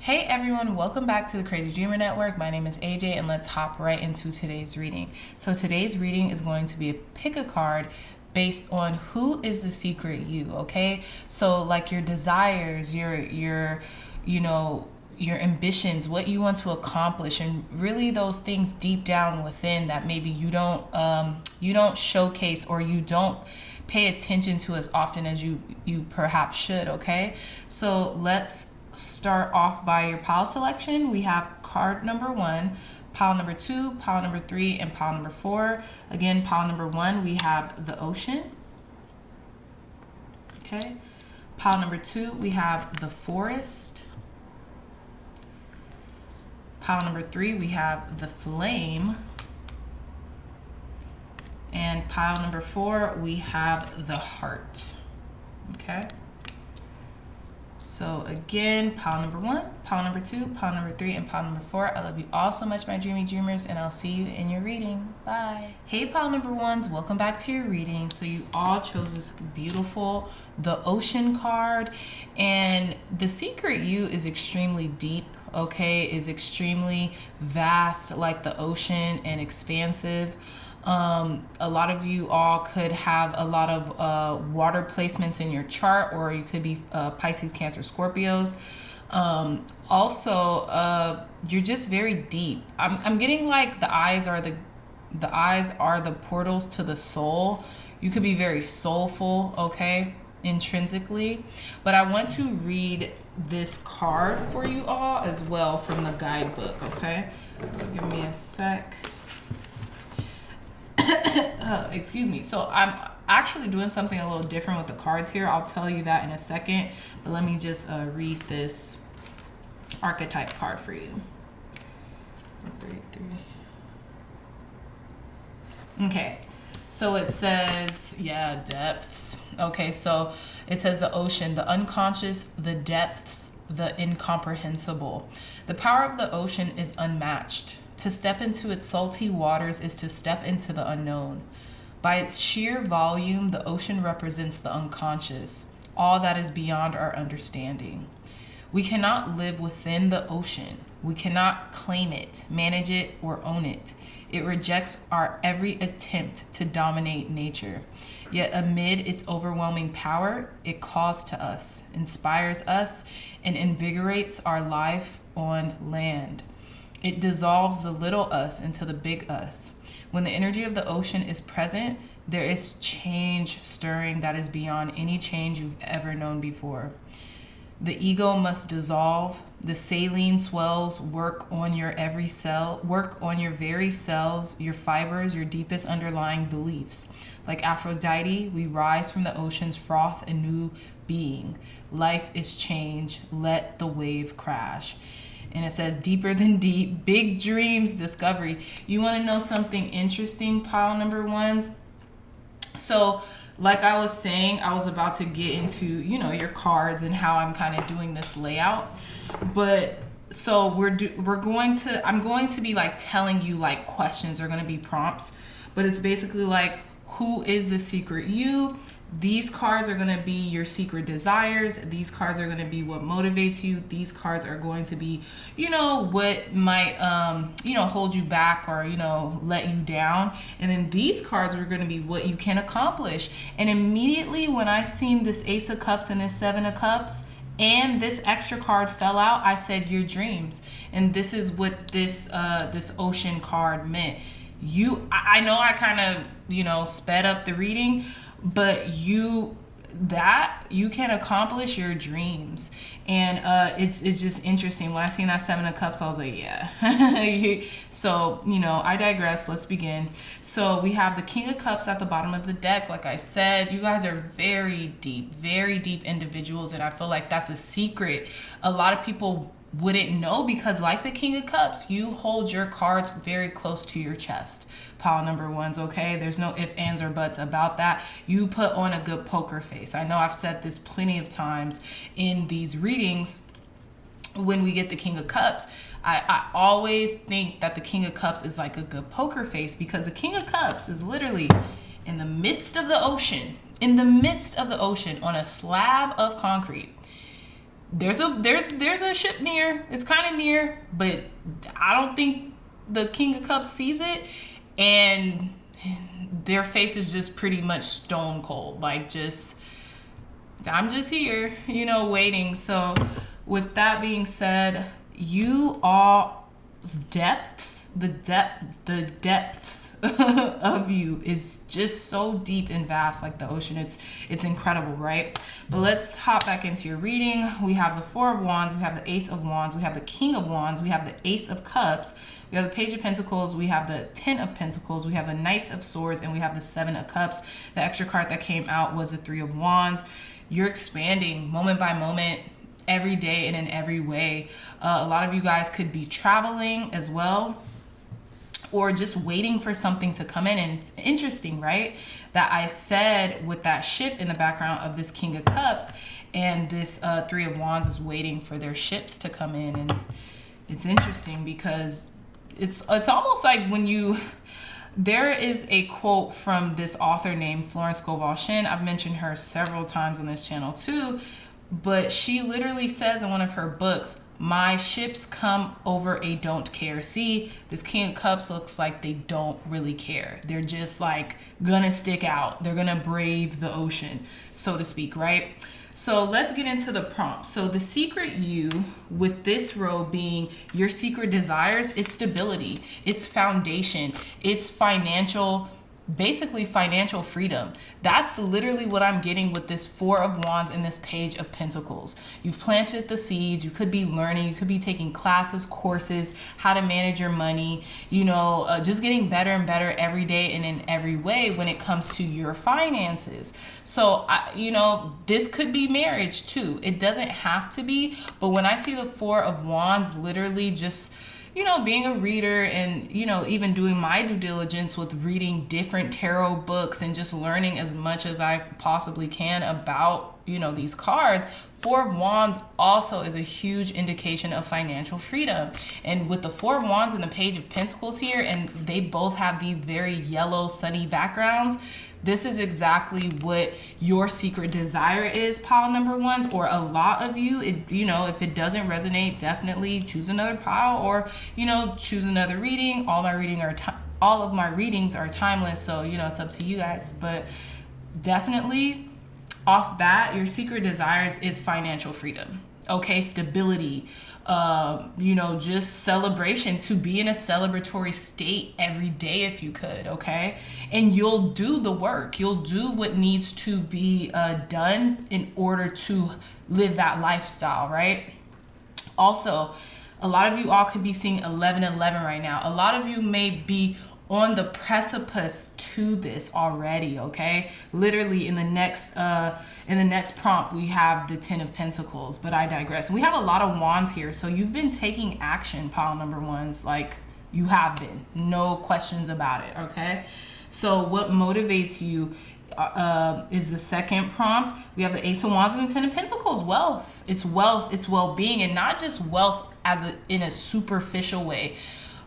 Hey everyone, welcome back to the Crazy Dreamer Network. My name is AJ and let's hop right into today's reading. So today's reading is going to be a pick a card based on who is the secret you, okay? So like your desires, your ambitions, what you want to accomplish, and really those things deep down within that maybe you don't showcase or you don't pay attention to as often as you perhaps should, okay? So let's start off by your pile selection. We have card number 1, pile number 2, pile number 3, and pile number 4. Again, pile number 1, we have the ocean. Okay. Pile number 2, we have the forest. Pile number 3, we have the flame. And pile number 4, we have the heart. Okay. So again, pile number 1, pile number 2, pile number 3, and pile number 4. I love you all so much, my dreamy dreamers, and I'll see you in your reading. Bye. Hey, pile number 1s, welcome back to your reading. So you all chose this beautiful, the ocean card, and the secret you is extremely deep, okay, is extremely vast, like the ocean, and expansive. A lot of you all could have a lot of water placements in your chart, or you could be Pisces, Cancer, Scorpios. Also, you're just very deep. I'm getting like the eyes are the portals to the soul. You could be very soulful, okay, intrinsically. But I want to read this card for you all as well from the guidebook, okay? So give me a sec. Excuse me. So I'm actually doing something a little different with the cards here. I'll tell you that in a second. But let me just read this archetype card for you. Okay. So it says, depths. Okay, so it says the ocean, the unconscious, the depths, the incomprehensible. The power of the ocean is unmatched. To step into its salty waters is to step into the unknown. By its sheer volume, the ocean represents the unconscious, all that is beyond our understanding. We cannot live within the ocean. We cannot claim it, manage it, or own it. It rejects our every attempt to dominate nature. Yet amid its overwhelming power, it calls to us, inspires us, and invigorates our life on land. It dissolves the little us into the big us. When the energy of the ocean is present, there is change stirring that is beyond any change you've ever known before. The ego must dissolve. The saline swells work on your every cell, work on your very cells, your fibers, your deepest underlying beliefs. Like Aphrodite, we rise from the ocean's froth a new being. Life is change. Let the wave crash. And it says deeper than deep, big dreams, discovery. You want to know something interesting, pile number 1s? So like I was saying, I was about to get into, your cards and how I'm kind of doing this layout. But so I'm going to be like telling you like questions are going to be prompts, but it's basically like, who is the secret you? These cards are going to be your secret desires. These cards are going to be what motivates you. These cards are going to be, what might, hold you back or, let you down. And then these cards are going to be what you can accomplish. And immediately when I seen this Ace of Cups and this Seven of Cups and this extra card fell out, I said, your dreams. And this is what this ocean card meant. I know I kind of, sped up the reading, but you can accomplish your dreams. And it's just interesting. When I seen that Seven of Cups, I was like, yeah. So, I digress. Let's begin. So we have the King of Cups at the bottom of the deck. Like I said, you guys are very deep individuals. And I feel like that's a secret a lot of people wouldn't know, because like the King of Cups, you hold your cards very close to your chest, pile number 1s, okay? There's no ifs, ands, or buts about that. You put on a good poker face. I know I've said this plenty of times in these readings. When we get the King of Cups, I always think that the King of Cups is like a good poker face, because the King of Cups is literally in the midst of the ocean on a slab of concrete. there's a ship near. It's kind of near, but I don't think the King of Cups sees it, and their face is just pretty much stone cold. Like, just, I'm just here, you know, waiting. So with that being said, you all depths, the depths of you is just so deep and vast, like the ocean. It's incredible, right? But let's hop back into your reading. We have the Four of Wands, we have the Ace of Wands, we have the King of Wands, we have the Ace of Cups, we have the Page of Pentacles, we have the Ten of Pentacles, we have the Knight of Swords, and we have the Seven of Cups. The extra card that came out was the Three of Wands. You're expanding moment by moment, every day, and in every way. A lot of you guys could be traveling as well, or just waiting for something to come in. And it's interesting, right, that I said with that ship in the background of this King of Cups, and this Three of Wands is waiting for their ships to come in. And it's interesting because it's almost like when you, there is a quote from this author named Florence Scovel Shinn. I've mentioned her several times on this channel too, but she literally says in one of her books, my ships come over a don't care. See, this King of Cups looks like they don't really care. They're just like gonna stick out. They're gonna brave the ocean, so to speak, right? So let's get into the prompt. So the secret you, with this row being your secret desires, is stability. It's foundation. It's financial, basically financial freedom. That's literally what I'm getting with this Four of Wands and this Page of Pentacles. You've planted the seeds. You could be learning, you could be taking classes, courses, how to manage your money, you know, just getting better and better every day and in every way when it comes to your finances. So you know, this could be marriage too. It doesn't have to be, but when I see the Four of Wands, literally just, you know, being a reader and, you know, even doing my due diligence with reading different tarot books and just learning as much as I possibly can about, you know, these cards. Four of Wands also is a huge indication of financial freedom. And with the Four of Wands and the Page of Pentacles here, and they both have these very yellow sunny backgrounds, this is exactly what your secret desire is, pile number ones, or a lot of you. You know, if it doesn't resonate, definitely choose another pile, or, you know, choose another reading. All of my readings are timeless, so, you know, it's up to you guys. But definitely off bat, your secret desires is financial freedom. Okay, stability, you know, just celebration, to be in a celebratory state every day if you could, okay? And you'll do the work. You'll do what needs to be done in order to live that lifestyle, right? Also, a lot of you all could be seeing 1111 right now. A lot of you may be on the precipice to this already, okay? Literally in the next prompt we have the Ten of Pentacles, but I digress. We have a lot of wands here, so you've been taking action, pile number ones, like you have been, no questions about it, okay? So what motivates you is the second prompt. We have the Ace of Wands and the Ten of Pentacles. Wealth, it's well-being, and not just wealth in a superficial way,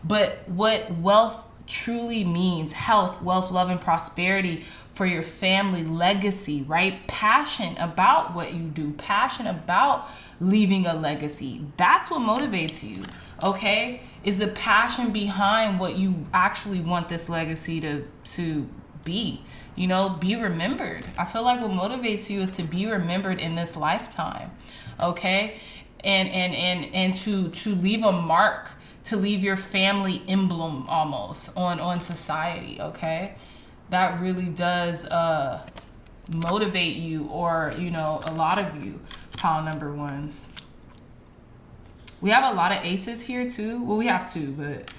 but what wealth truly means: health, wealth, love, and prosperity for your family, legacy, right? Passion about what you do, passion about leaving a legacy. That's what motivates you, okay? Is the passion behind what you actually want this legacy to be, you know, be remembered. I feel like what motivates you is to be remembered in this lifetime, okay? And to leave a mark, to leave your family emblem almost on society, okay? That really does motivate you, or, you know, a lot of you, pile number ones. We have a lot of aces here too. Well, we have two, but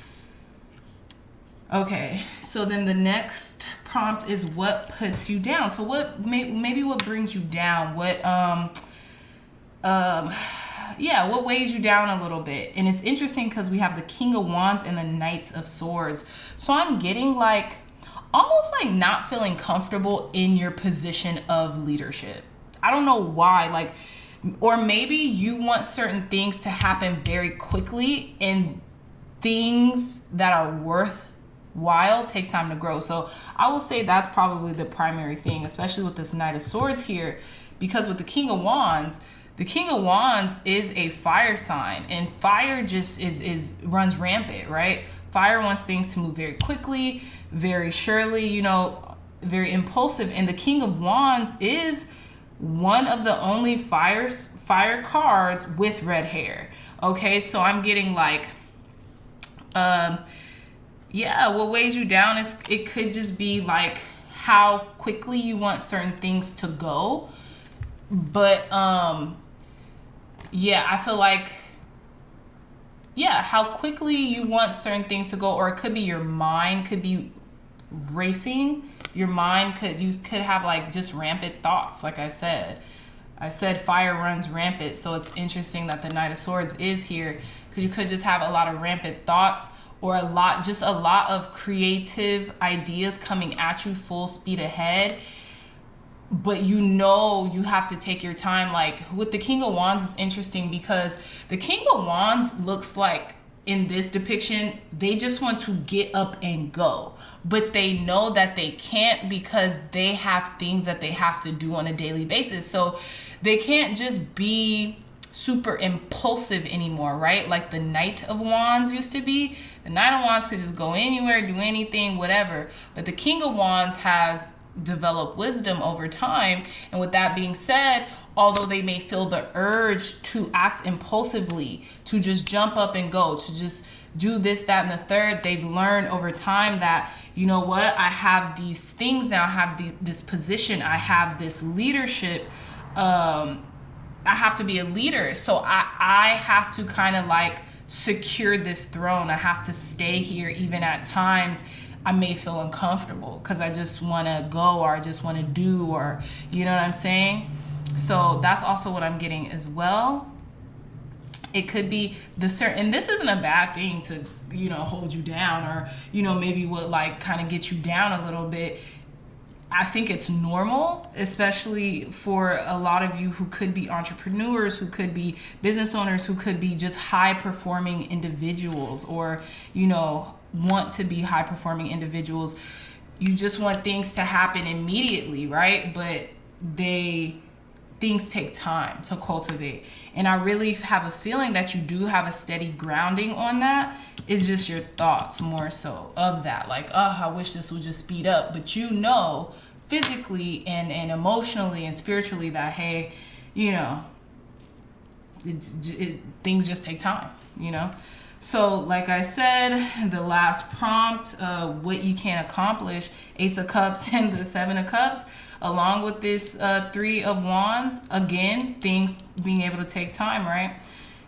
okay. So then the next prompt is what puts you down. So what maybe what brings you down? What yeah, what weighs you down a little bit? And it's interesting because we have the King of Wands and the Knight of Swords. So I'm getting like almost like not feeling comfortable in your position of leadership. I don't know why, like, or maybe you want certain things to happen very quickly, and things that are worthwhile take time to grow. So I will say that's probably the primary thing, especially with this Knight of Swords here, because with the King of Wands, The King of Wands is a fire sign, and fire just is runs rampant, right? Fire wants things to move very quickly, very surely, you know, very impulsive. And the King of Wands is one of the only fire cards with red hair. Okay, so I'm getting like, yeah, what weighs you down is, it could just be like how quickly you want certain things to go. But yeah, I feel like, yeah, how quickly you want certain things to go, or it could be your mind could be racing. Your mind you could have like just rampant thoughts. Like I said fire runs rampant, so it's interesting that the Knight of Swords is here, because you could just have a lot of rampant thoughts, or a lot of creative ideas coming at you full speed ahead. But you know you have to take your time. Like with the King of Wands, is interesting because the King of Wands looks like, in this depiction, they just want to get up and go, but they know that they can't, because they have things that they have to do on a daily basis. So they can't just be super impulsive anymore, right? Like the Knight of Wands used to be. The Knight of Wands could just go anywhere, do anything, whatever. But the King of Wands has developed wisdom over time. And with that being said, although they may feel the urge to act impulsively, to just jump up and go, to just do this, that, and the third, they've learned over time that, you know what, I have these things now, I have this position, I have this leadership, I have to be a leader. So I have to kind of like secure this throne. I have to stay here even at times I may feel uncomfortable, because I just want to go, or I just want to do, or, you know what I'm saying? So that's also what I'm getting as well. It could be and this isn't a bad thing to, you know, hold you down, or, you know, maybe would like kind of get you down a little bit. I think it's normal, especially for a lot of you who could be entrepreneurs, who could be business owners, who could be just high performing individuals, or, you know, want to be high performing individuals. You just want things to happen immediately, right? But things take time to cultivate. And I really have a feeling that you do have a steady grounding on that. It's just your thoughts more so of that. Like, oh, I wish this would just speed up. But you know, physically and emotionally and spiritually that, hey, you know, things just take time, you know? So like I said, the last prompt, what you can accomplish, Ace of Cups and the Seven of Cups, along with this Three of Wands, again, things being able to take time, right?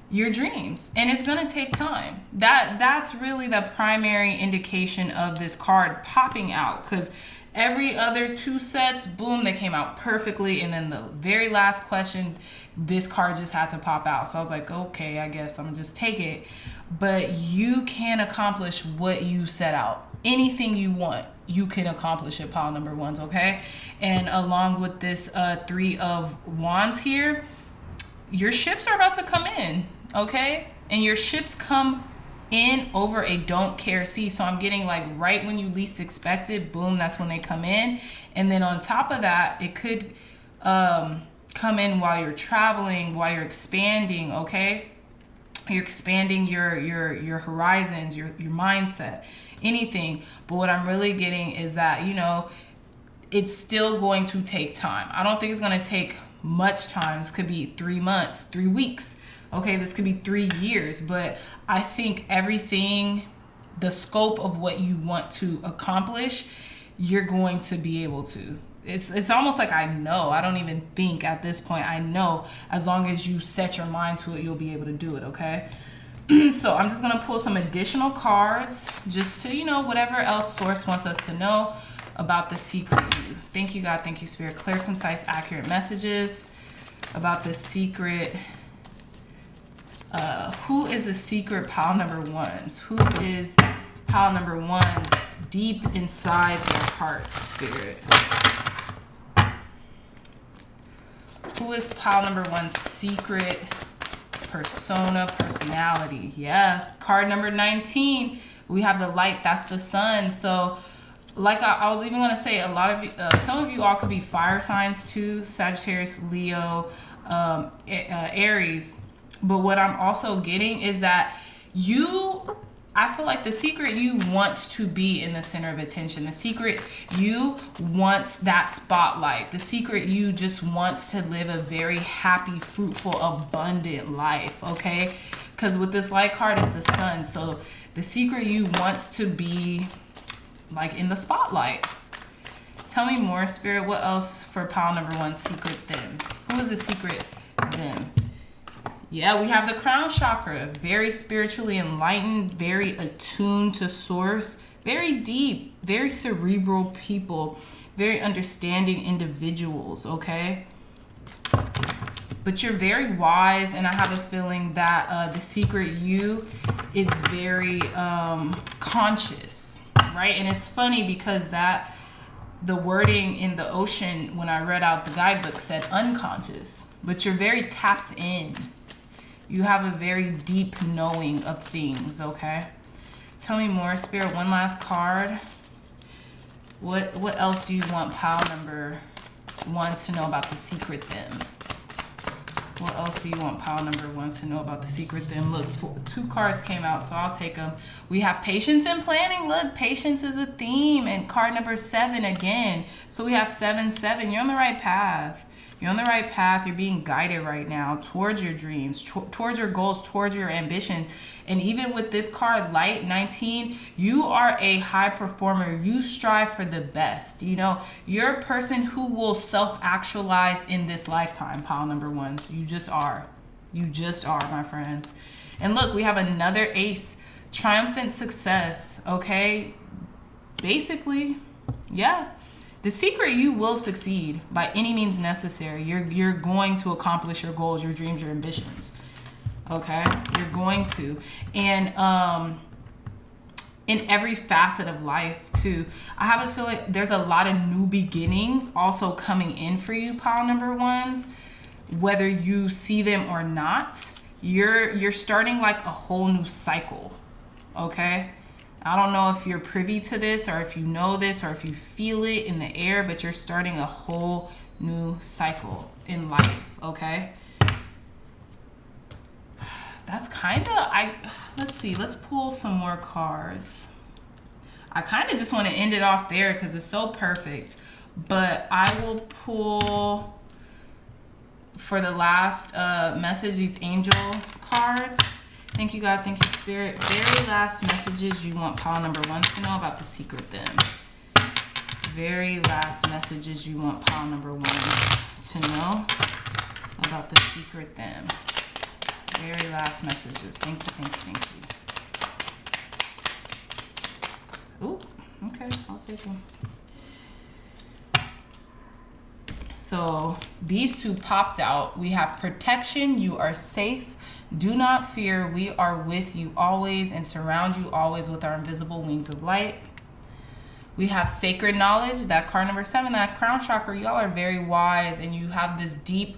Your dreams, and it's going to take time. That's really the primary indication of this card popping out, because every other two sets, boom, they came out perfectly. And then the very last question, this card just had to pop out. So I was like, okay, I guess I'm gonna just take it. But you can accomplish what you set out. Anything you want, you can accomplish it, pile number ones, okay? And along with this Three of Wands here, your ships are about to come in, okay? And your ships come in over a don't care sea. So I'm getting like right when you least expect it, boom, that's when they come in. And then on top of that, it could come in while you're traveling, while you're expanding, okay? You're expanding your horizons, your mindset, anything. But what I'm really getting is that, you know, it's still going to take time. I don't think it's going to take much time. This could be 3 months, 3 weeks. Okay, this could be 3 years. But I think everything, the scope of what you want to accomplish, you're going to be able to. It's almost like I know. I don't even think at this point. I know as long as you set your mind to it, you'll be able to do it, okay? So I'm just going to pull some additional cards just to, you know, whatever else Source wants us to know about the secret you. Thank you, God. Thank you, Spirit. Clear, concise, accurate messages about the secret. Who is the secret pile number ones? Who is pile number ones deep inside their heart, Spirit? Who is pile number one's secret persona, personality? Yeah, card number 19. We have the light. That's the sun. So, like I was even going to say, a lot of you, some of you all could be fire signs too. Sagittarius, Leo, Aries. But what I'm also getting is that I feel like the secret you wants to be in the center of attention. The secret you wants that spotlight. The secret you just wants to live a very happy, fruitful, abundant life, okay? Because with this light card, it's the sun. So the secret you wants to be like in the spotlight. Tell me more, Spirit. What else for pile number 1, secret them? Who is the secret them? Yeah, we have the crown chakra. Very spiritually enlightened, very attuned to source, very deep, very cerebral people, very understanding individuals, okay? But you're very wise, and I have a feeling that the secret you is very conscious, right? And it's funny because the wording in the ocean when I read out the guidebook said unconscious, but you're very tapped in. You have a very deep knowing of things, okay? Tell me more, Spirit. One last card. What else do you want pile number 1 to know about the secret them? What else do you want pile number 1 to know about the secret them? Look, 2 cards came out, so I'll take them. We have patience and planning. Look, patience is a theme. And card number 7 again. So we have 7, 7. You're on the right path. You're on the right path. You're being guided right now towards your dreams, towards your goals, towards your ambition. And even with this card, light 19, you are a high performer. You strive for the best. You know, you're a person who will self-actualize in this lifetime, pile number 1s. You just are. You just are, my friends. And look, we have another ace. Triumphant success, okay? Basically, yeah. The secret, you will succeed by any means necessary. You're going to accomplish your goals, your dreams, your ambitions. Okay? You're going to. And in every facet of life, too. I have a feeling there's a lot of new beginnings also coming in for you, pile number 1s. Whether you see them or not, you're starting like a whole new cycle. Okay? I don't know if you're privy to this or if you know this or if you feel it in the air, but you're starting a whole new cycle in life, okay? That's kind of, let's see, let's pull some more cards. I kind of just want to end it off there because it's so perfect, but I will pull for the last message, these angel cards. Thank you, God. Thank you, Spirit. Very last messages you want pile number 1s to know about the secret them. Very last messages you want pile number 1 to know about the secret them. Very last messages. Thank you, thank you, thank you. Ooh, okay. I'll take them. So these 2 popped out. We have protection. You are safe. Do not fear, we are with you always and surround you always with our invisible wings of light. We have sacred knowledge, that card number 7, that crown chakra. Y'all are very wise and you have this deep,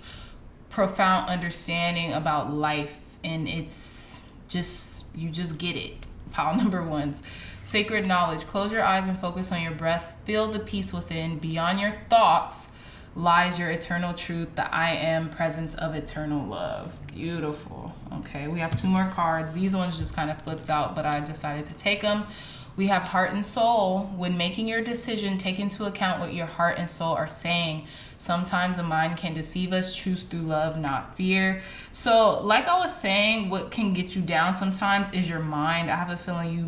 profound understanding about life, and it's just, you just get it. Pile number 1s. Sacred knowledge. Close your eyes and focus on your breath. Feel the peace within. Beyond your thoughts lies your eternal truth, the I am presence of eternal love. Beautiful. Okay, we have 2 more cards. These ones just kind of flipped out, but I decided to take them. We have heart and soul. When making your decision, take into account what your heart and soul are saying. Sometimes the mind can deceive us. Choose through love, not fear. So like I was saying, what can get you down sometimes is your mind. I have a feeling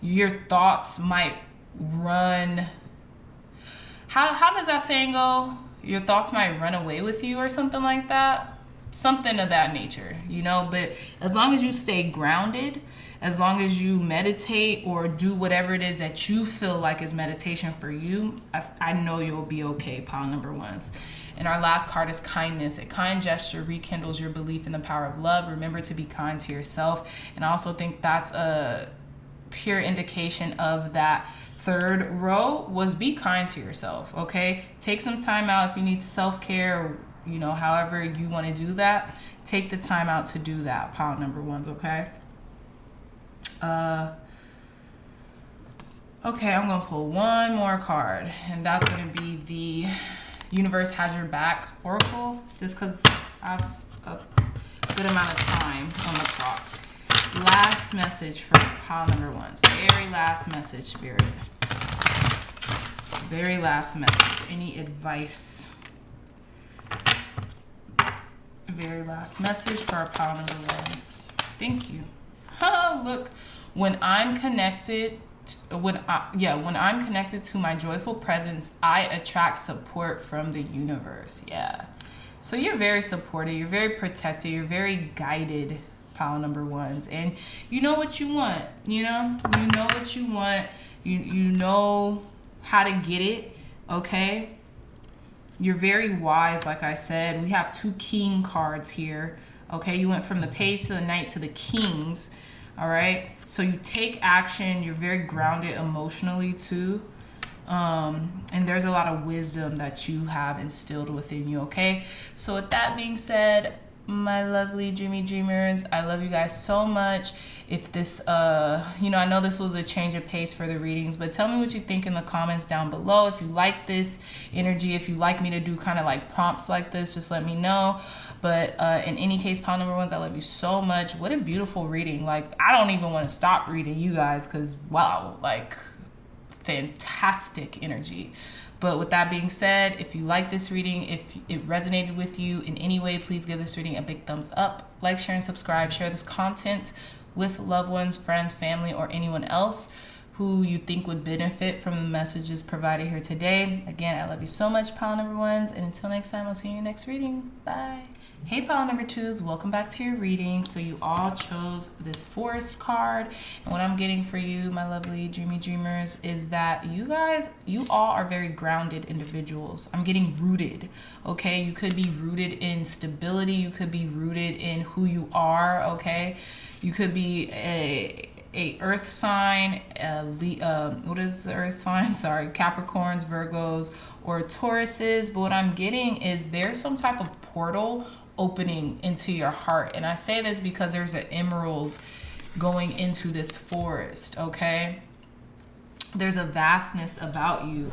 your thoughts might run. How does that saying go? Your thoughts might run away with you or something like that. Something of that nature, you know. But as long as you stay grounded, as long as you meditate or do whatever it is that you feel like is meditation for you, I know you'll be okay, pile number 1s. And our last card is kindness. A kind gesture rekindles your belief in the power of love. Remember to be kind to yourself. And I also think that's a pure indication of that 3rd row was be kind to yourself, okay? Take some time out if you need self-care or, you know, however you want to do that. Take the time out to do that, pile number 1s, okay? Okay, I'm going to pull one more card, and that's going to be the Universe has your back, Oracle, just because I have a good amount of time on the clock. Last message for pile number ones. Very last message, Spirit. Very last message. Any advice? Very last message for our pile number ones. Thank you. Look, when I'm connected to my joyful presence, I attract support from the universe. Yeah. So you're very supported, you're very protected, you're very guided, pile number ones. And you know what you want, you know what you want. You know how to get it, okay? You're very wise, like I said. We have 2 king cards here, okay? You went from the page to the knight to the kings. All right, so you take action. You're very grounded emotionally too, and there's a lot of wisdom that you have instilled within you. Okay, so with that being said, my lovely dreamy dreamers, I love you guys so much. If this I know this was a change of pace for the readings, but tell me what you think in the comments down below. If you like this energy, if you like me to do kind of like prompts like this, just let me know. But in any case, pile number ones, I love you so much. What a beautiful reading. Like, I don't even want to stop reading you guys, because wow, like, fantastic energy. But with that being said, if you like this reading, if it resonated with you in any way, please give this reading a big thumbs up. Like, share, and subscribe. Share this content with loved ones, friends, family, or anyone else who you think would benefit from the messages provided here today. Again, I love you so much, pile number ones. And until next time, I'll see you in your next reading. Bye. Hey, pile number twos, welcome back to your reading. So you all chose this forest card. And what I'm getting for you, my lovely dreamy dreamers, is that you all are very grounded individuals. I'm getting rooted, okay? You could be rooted in stability. You could be rooted in who you are, okay? You could be a earth sign, what is the earth sign? Sorry, Capricorns, Virgos, or Tauruses. But what I'm getting is there's some type of portal opening into your heart. And I say this because there's an emerald going into this forest, okay? There's a vastness about you,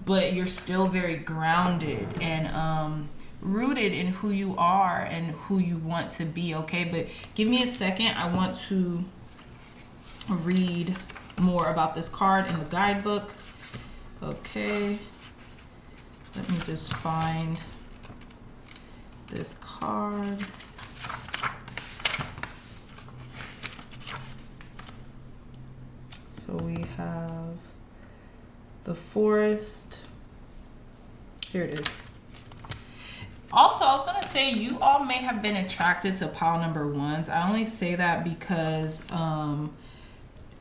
but you're still very grounded and rooted in who you are and who you want to be, okay? But give me a second. I want to read more about this card in the guidebook. Okay, let me just find this card. So we have the forest. Here it is. Also, I was going to say, you all may have been attracted to pile number ones. I only say that because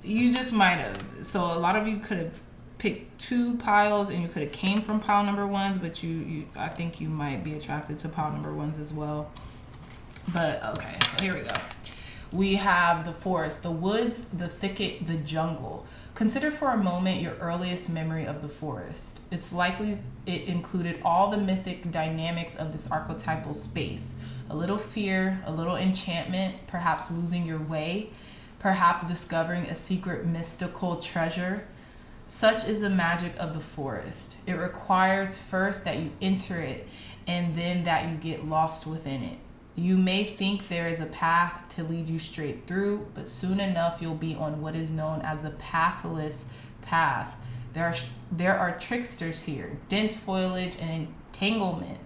you just might have. So a lot of you could have picked 2 piles and you could have came from pile number ones, but I think you might be attracted to pile number ones as well. But okay, so here we go. We have the forest, the woods, the thicket, the jungle. Consider for a moment your earliest memory of the forest. It's likely it included all the mythic dynamics of this archetypal space. A little fear, a little enchantment, perhaps losing your way, perhaps discovering a secret mystical treasure. Such is the magic of the forest. It requires first that you enter it and then that you get lost within it. You may think there is a path to lead you straight through, but soon enough you'll be on what is known as the pathless path. There are tricksters here, dense foliage and entanglement,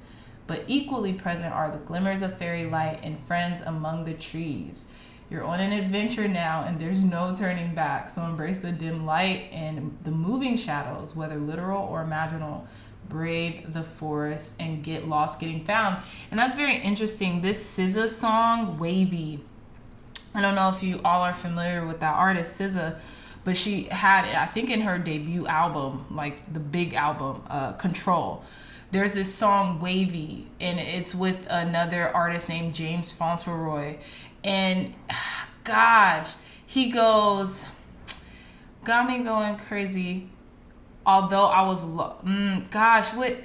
but equally present are the glimmers of fairy light and friends among the trees. You're on an adventure now and there's no turning back, so embrace the dim light and the moving shadows, whether literal or imaginal. Brave the forest and get lost getting found. And that's very interesting. This SZA song, Wavy, I don't know if you all are familiar with that artist SZA, but she had, I think in her debut album, like the big album, Control, there's this song Wavy, and it's with another artist named James Fauntleroy. And gosh, he goes, got me going crazy. Although I was,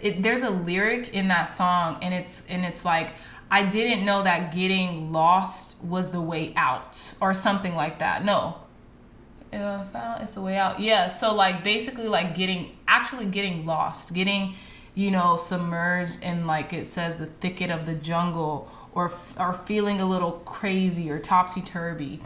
there's a lyric in that song, and it's like, I didn't know that getting lost was the way out, or something like that. No, it's the way out. Yeah. So like basically like getting lost, getting you know, submerged in, like it says, the thicket of the jungle, or feeling a little crazy or topsy-turvy,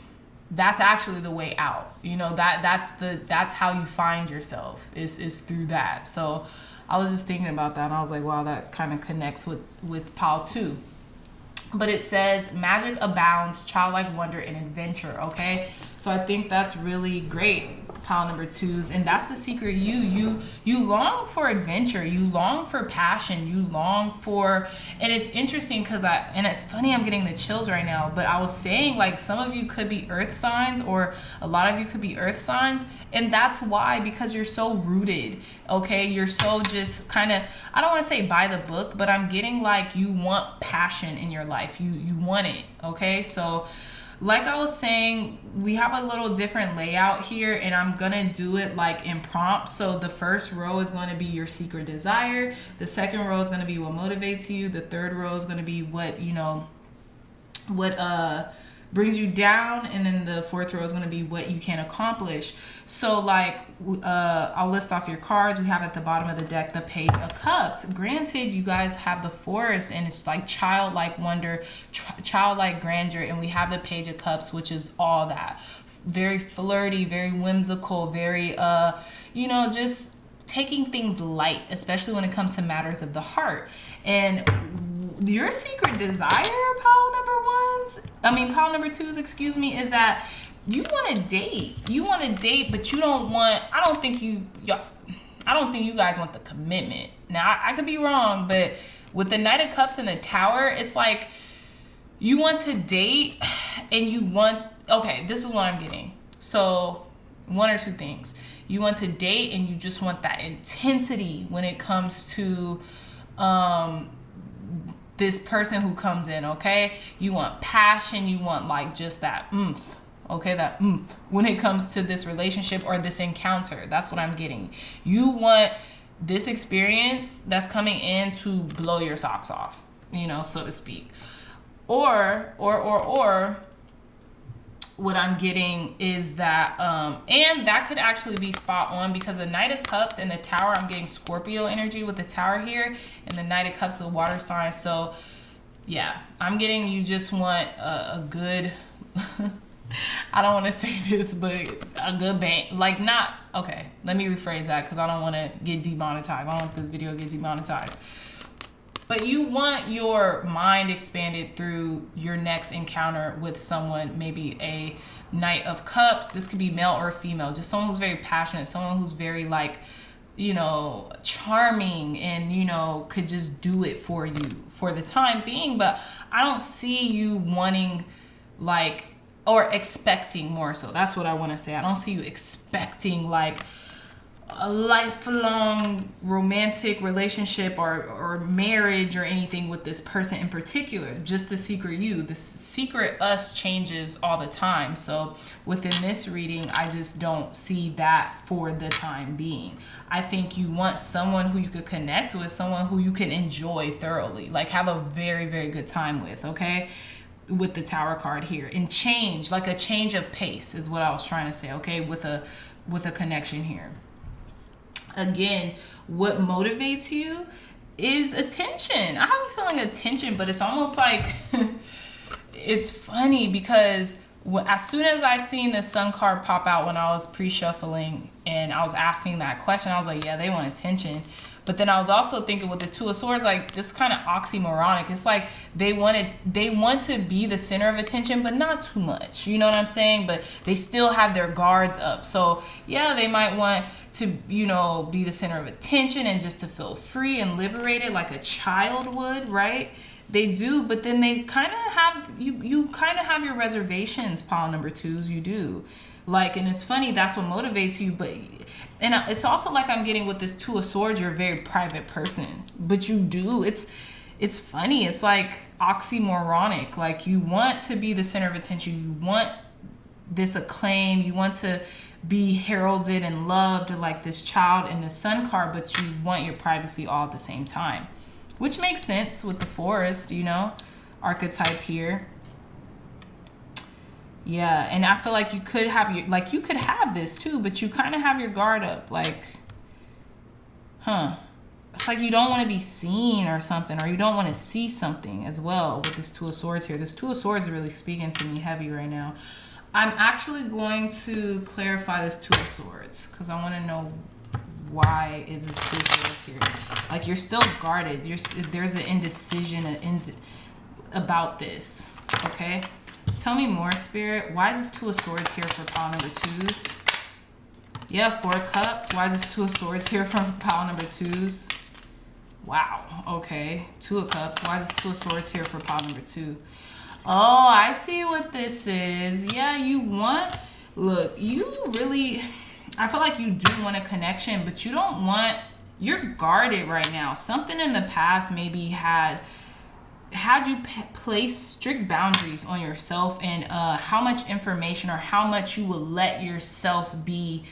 that's actually the way out. You know, that's how you find yourself, is through that. So I was just thinking about that, and I was like, wow, that kind of connects with pile 2. But it says magic abounds, childlike wonder and adventure. Okay, so I think that's really great, pile number 2s, and that's the secret. You long for adventure, you long for passion, you long for, and it's interesting because and it's funny, I'm getting the chills right now, but I was saying, like, some of you could be earth signs, or a lot of you could be earth signs, and that's why, because you're so rooted. Okay, you're so just kind of, I don't want to say by the book, but I'm getting like you want passion in your life, you want it. Okay, so like I was saying, we have a little different layout here, and I'm gonna do it like in prompts. So the first row is going to be your secret desire, the second row is going to be what motivates you, the third row is going to be what, you know, what brings you down, and then the fourth row is going to be what you can accomplish. So like I'll list off your cards. We have at the bottom of the deck the Page of Cups. Granted, you guys have the Forest, and it's like childlike wonder, childlike grandeur, and we have the Page of Cups, which is all that. Very flirty, very whimsical, very you know, just taking things light, especially when it comes to matters of the heart. And your secret desire, pile number 2s, excuse me, is that you want to date. You want to date, but you don't want, I don't think you guys want the commitment. Now, I could be wrong, but with the Knight of Cups and the Tower, it's like you want to date, and you want, okay, this is what I'm getting. So, one or two things. You want to date, and you just want that intensity when it comes to this person who comes in, okay? You want passion, you want like just that oomph, okay? That oomph when it comes to this relationship or this encounter. That's what I'm getting. You want this experience that's coming in to blow your socks off, you know, so to speak. Or what I'm getting is that, and that could actually be spot on, because the Knight of Cups and the Tower, I'm getting Scorpio energy with the Tower here, and the Knight of Cups is a water sign. So yeah, I'm getting, you just want a good, I don't want to say this, but a good bang, like not, okay, let me rephrase that, because I don't want to get demonetized. I don't want this video to get demonetized. But you want your mind expanded through your next encounter with someone, maybe a Knight of Cups. This could be male or female, just someone who's very passionate, someone who's very like, you know, charming, and, you know, could just do it for you for the time being. But I don't see you wanting like, or expecting, more so. That's what I want to say. I don't see you expecting like a lifelong romantic relationship or marriage or anything with this person in particular. Just the secret you. The secret us changes all the time. So within this reading, I just don't see that for the time being. I think you want someone who you could connect with, someone who you can enjoy thoroughly, like have a very, very good time with, okay? With the Tower card here. And change, like a change of pace is what I was trying to say, okay? With a connection here. Again, what motivates you is attention. I have a feeling attention, but it's almost like it's funny because as soon as I seen the Sun card pop out when I was pre-shuffling and I was asking that question, I was like, yeah, they want attention. But then I was also thinking with the Two of Swords, like this kind of oxymoronic. It's like they want to be the center of attention, but not too much. You know what I'm saying? But they still have their guards up. So yeah, they might want to, you know, be the center of attention and just to feel free and liberated like a child would, right? They do, but then they kind of have, you kind of have your reservations, pile number 2s, you do. Like, and it's funny, that's what motivates you, but, and it's also like I'm getting with this Two of Swords, you're a very private person, but you do, it's funny, it's like oxymoronic, like you want to be the center of attention, you want this acclaim, you want to be heralded and loved like this child in the Sun card, but you want your privacy all at the same time, which makes sense with the Forest, you know, archetype here. Yeah, and I feel like you could have you could have this too, but you kind of have your guard up, like, huh, it's like you don't want to be seen or something, or you don't want to see something as well with this Two of Swords here. This Two of Swords is really speaking to me heavy right now. I'm actually going to clarify this Two of Swords because I want to know why is this Two of Swords here. Like, you're still guarded. There's an indecision about this, okay? Tell me more, Spirit. Why is this Two of Swords here for pile number 2s? Yeah, 4 of Cups. Why is this Two of Swords here for pile number 2s? Wow, okay. 2 of Cups. Why is this Two of Swords here for pile number 2? Oh, I see what this is. Yeah, look, you really, I feel like you do want a connection, but you don't want, you're guarded right now. Something in the past maybe had you place strict boundaries on yourself and how much information or how much you will let yourself be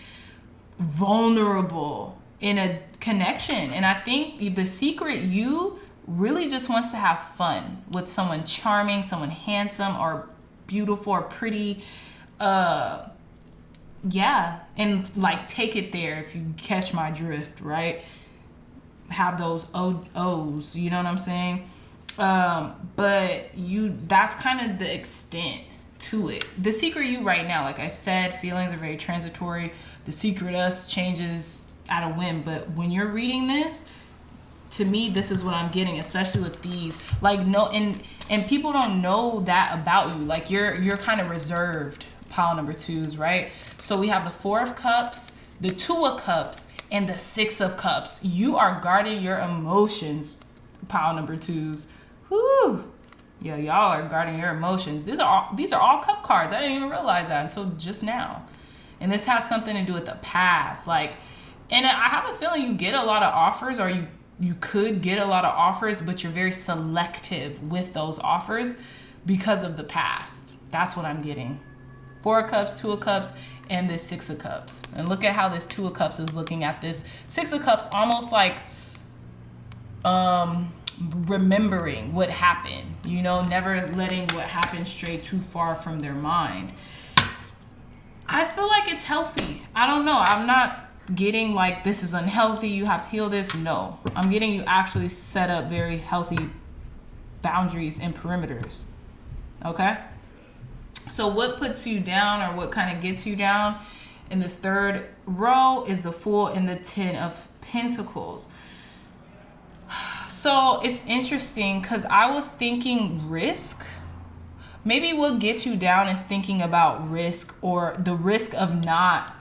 vulnerable in a connection. And I think the secret you really just wants to have fun with someone charming, someone handsome or beautiful or pretty. Yeah, and like take it there if you catch my drift, right? Have those O's, you know what I'm saying? But that's kind of the extent to it. The secret you right now, like I said, feelings are very transitory. The secret us changes at a whim. But when you're reading this, to me, this is what I'm getting, especially with these. Like, no, and people don't know that about you. Like, you're kind of reserved, pile number 2s, right? So we have the 4 of Cups, the 2 of Cups, and the 6 of Cups. You are guarding your emotions, pile number 2s. Whew. Yeah, y'all are guarding your emotions. These are all cup cards. I didn't even realize that until just now. And this has something to do with the past. Like, and I have a feeling you get a lot of offers, or you could get a lot of offers, but you're very selective with those offers because of the past. That's what I'm getting. 4 of Cups, 2 of Cups, and this 6 of Cups. And look at how this 2 of Cups is looking at this 6 of Cups, almost like remembering what happened, you know, never letting what happened stray too far from their mind. I feel like it's healthy. I don't know. I'm not getting like this is unhealthy, you have to heal this. No, I'm getting you actually set up very healthy boundaries and perimeters. Okay? So what puts you down, or what kind of gets you down in this third row, is the Fool and the 10 of Pentacles. So it's interesting because I was thinking risk. Maybe what gets you down is thinking about risk, or the risk of not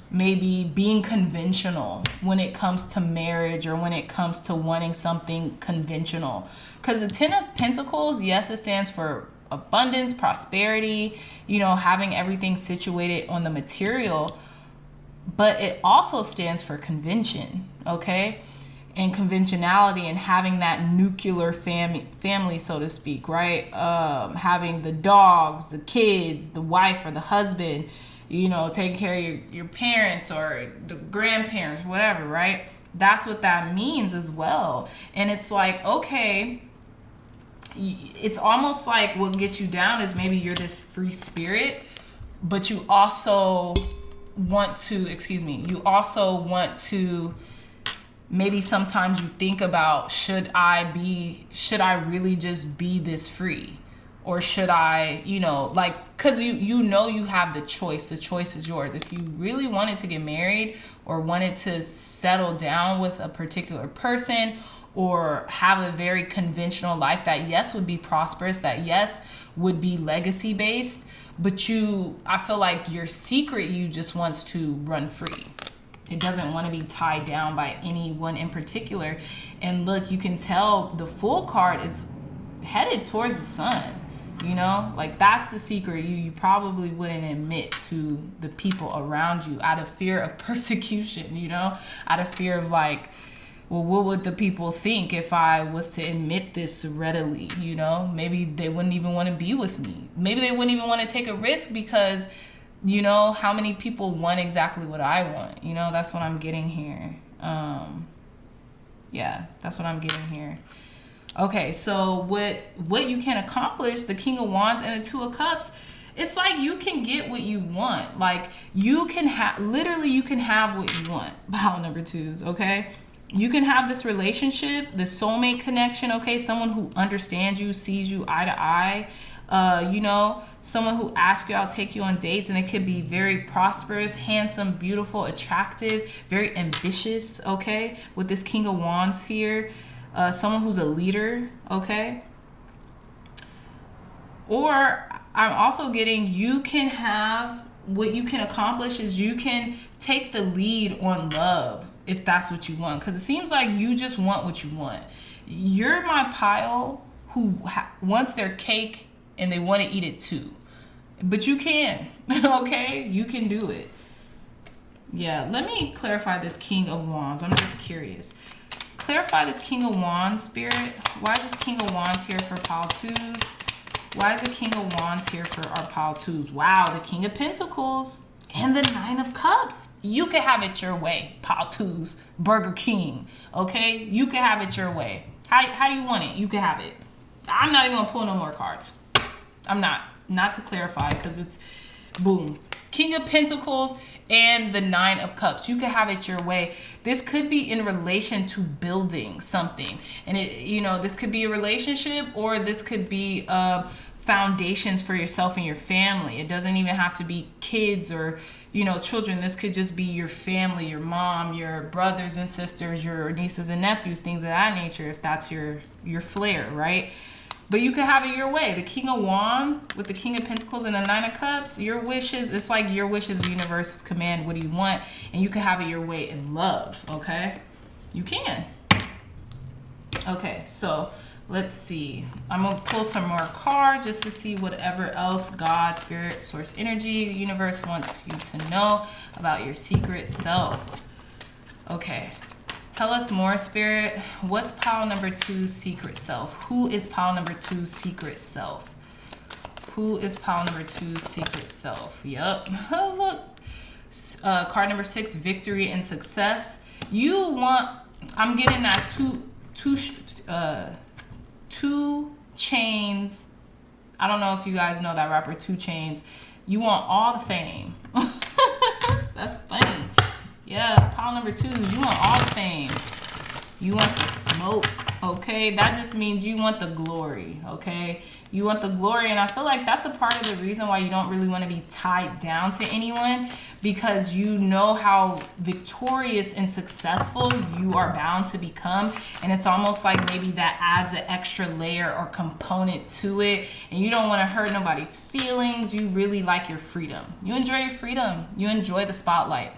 maybe being conventional when it comes to marriage, or when it comes to wanting something conventional. Because the 10 of Pentacles, yes, it stands for abundance, prosperity, you know, having everything situated on the material, but it also stands for convention, okay? And conventionality, and having that nuclear family, so to speak, right? Having the dogs, the kids, the wife or the husband, you know, taking care of your parents or the grandparents, whatever, right? That's what that means as well. And it's like, okay, it's almost like what gets you down is maybe you're this free spirit, but you also want to, maybe sometimes you think about, should I really just be this free? Or should I, you know, like, because you know you have the choice is yours. If you really wanted to get married, or wanted to settle down with a particular person, or have a very conventional life that, yes, would be prosperous, that, yes, would be legacy based, but I feel like your secret, you just wants to run free. It doesn't want to be tied down by anyone in particular. And look, you can tell the Fool card is headed towards the sun. You know, like that's the secret you probably wouldn't admit to the people around you, out of fear of persecution, you know, out of fear of like, well, what would the people think if I was to admit this readily? You know, maybe they wouldn't even want to be with me. Maybe they wouldn't even want to take a risk because, you know, how many people want exactly what I want? You know, that's what I'm getting here. Yeah, that's what I'm getting here. Okay, so what you can accomplish, the King of Wands and the 2 of Cups, it's like you can get what you want. Like you can have what you want, pile number 2s, okay? You can have this relationship, this soulmate connection, okay? Someone who understands you, sees you eye to eye. You know, someone who asks you out, take you on dates, and it could be very prosperous, handsome, beautiful, attractive, very ambitious, okay? With this King of Wands here. Someone who's a leader, okay? Or I'm also getting, you can have, what you can accomplish is you can take the lead on love if that's what you want. Because it seems like you just want what you want. You're my pile who wants their cake and they want to eat it too. But you can, okay? You can do it. Yeah, let me clarify this King of Wands. I'm just curious. Clarify this King of Wands, Spirit. Why is this King of Wands here for pile 2s? Why is the King of Wands here for our pile 2s? Wow, the King of Pentacles and the 9 of Cups. You can have it your way, pile 2s, Burger King, okay? You can have it your way. How do you want it? You can have it. I'm not even going to pull no more cards. I'm not to clarify, because it's boom. King of Pentacles and the 9 of Cups. You can have it your way. This could be in relation to building something. And it, you know, this could be a relationship, or this could be foundations for yourself and your family. It doesn't even have to be kids or, you know, children. This could just be your family, your mom, your brothers and sisters, your nieces and nephews, things of that nature, if that's your flair, right? But you can have it your way. The King of Wands with the King of Pentacles and the 9 of Cups, your wishes, it's like your wishes, the universe's command. What do you want? And you can have it your way in love, okay? You can. Okay, so let's see. I'm going to pull some more cards just to see whatever else God, Spirit, Source Energy, the universe wants you to know about your secret self. Okay. Tell us more, Spirit. What's pile number 2's secret self? Who is pile number 2's secret self? Who is pile number 2's secret self? Yep. Oh, look. Card number 6, victory and success. You want, I'm getting that two Chainz. I don't know if you guys know that rapper 2 Chainz. You want all the fame. That's funny. Yeah, pile number 2 is you want all the fame. You want the smoke, okay? That just means you want the glory, okay? You want the glory, and I feel like that's a part of the reason why you don't really want to be tied down to anyone, because you know how victorious and successful you are bound to become, and it's almost like maybe that adds an extra layer or component to it, and you don't want to hurt nobody's feelings. You really like your freedom. You enjoy your freedom. You enjoy the spotlight.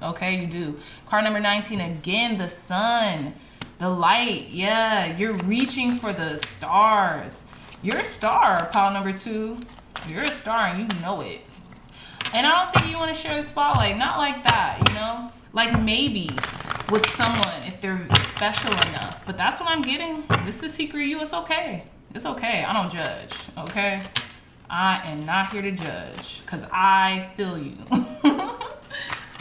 Okay, you do. Card number 19, again, the sun, the light. Yeah, you're reaching for the stars. You're a star, pile number 2. You're a star and you know it. And I don't think you want to share the spotlight. Not like that, you know? Like maybe with someone if they're special enough. But that's what I'm getting. This is secret you. It's okay. It's okay. I don't judge, okay? I am not here to judge because I feel you.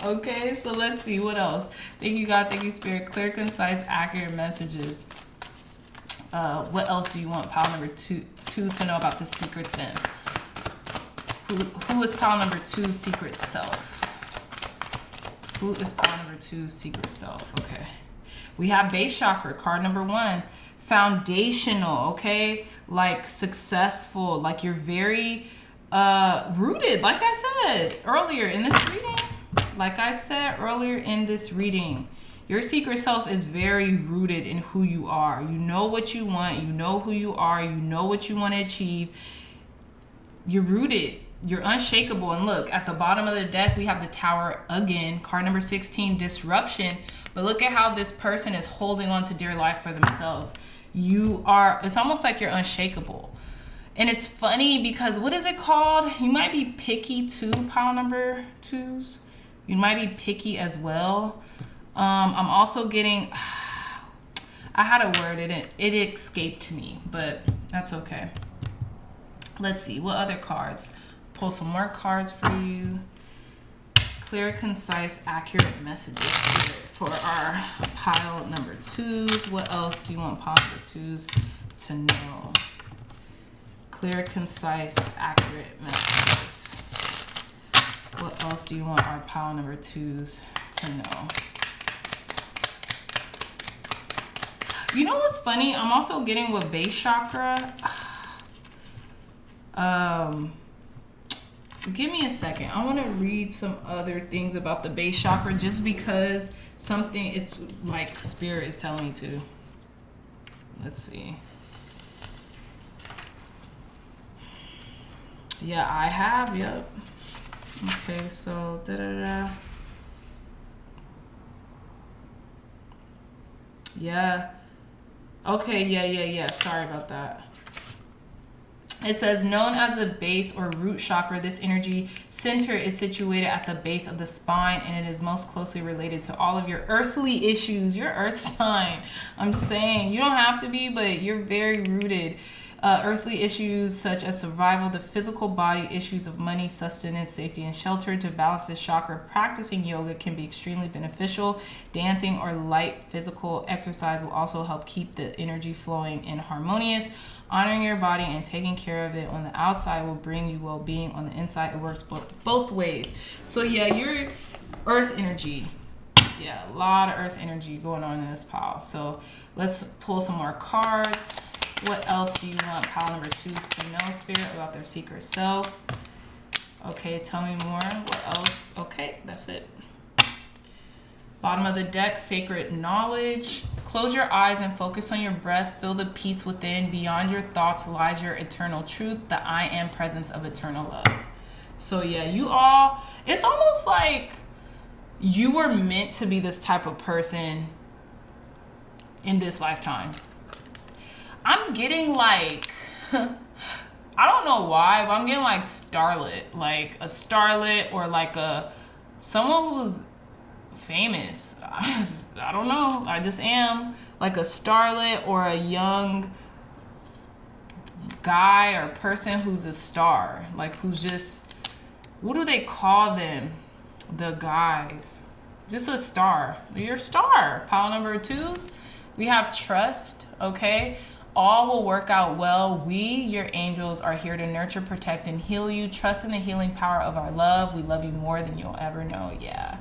Okay, so let's see what else. Thank you, God. Thank you, Spirit. Clear, concise, accurate messages. What else do you want pile number 2 to know about the secret then? Who is pile number 2's secret self? Who is pile number 2's secret self? Okay. We have base chakra, card number 1. Foundational, okay? Like successful, like you're very rooted, like I said earlier in this reading. Like I said earlier in this reading, your secret self is very rooted in who you are. You know what you want. You know who you are. You know what you want to achieve. You're rooted. You're unshakable. And look, at the bottom of the deck, we have the Tower again. Card number 16, disruption. But look at how this person is holding on to dear life for themselves. You are, it's almost like you're unshakable. And it's funny because, what is it called? You might be picky too, pile number 2s. You might be picky as well. I'm also getting, I had a word, it escaped me, but that's okay. Let's see, what other cards? Pull some more cards for you. Clear, concise, accurate messages for our pile number 2s. What else do you want pile number 2s to know? Clear, concise, accurate messages. What else do you want our pile number 2s to know? You know what's funny? I'm also getting with base chakra. Give me a second. I want to read some other things about the base chakra just because something, it's like spirit is telling me to. Let's see. Yeah, I have. Yep. Okay, so Yeah. Okay, yeah. Sorry about that. It says, known as the base or root chakra, this energy center is situated at the base of the spine, and it is most closely related to all of your earthly issues. Your earth sign. I'm saying, you don't have to be, but you're very rooted. Earthly issues such as survival, the physical body, issues of money, sustenance, safety, and shelter. To balance this chakra, practicing yoga can be extremely beneficial. Dancing or light physical exercise will also help keep the energy flowing and harmonious. Honoring your body and taking care of it on the outside will bring you well-being on the inside. It works both ways. So yeah, your earth energy. Yeah, a lot of earth energy going on in this pile. So let's pull some more cards. What else do you want pile number 2s to know, Spirit, about their secret self? Okay, tell me more. What else? Okay, that's it. Bottom of the deck, sacred knowledge. Close your eyes and focus on your breath. Feel the peace within. Beyond your thoughts lies your eternal truth, the I am presence of eternal love. So yeah, you all, it's almost like you were meant to be this type of person in this lifetime. I'm getting like, I don't know why, but I'm getting like starlet, like a starlet or like someone who's famous. I don't know. I just am like a starlet or a young guy or person who's a star, like who's just, what do they call them? The guys, just a star. You're a star. Pile number 2s. We have trust. Okay. All will work out well. We, your angels, are here to nurture, protect, and heal you. Trust in the healing power of our love. We love you more than you'll ever know. Yeah.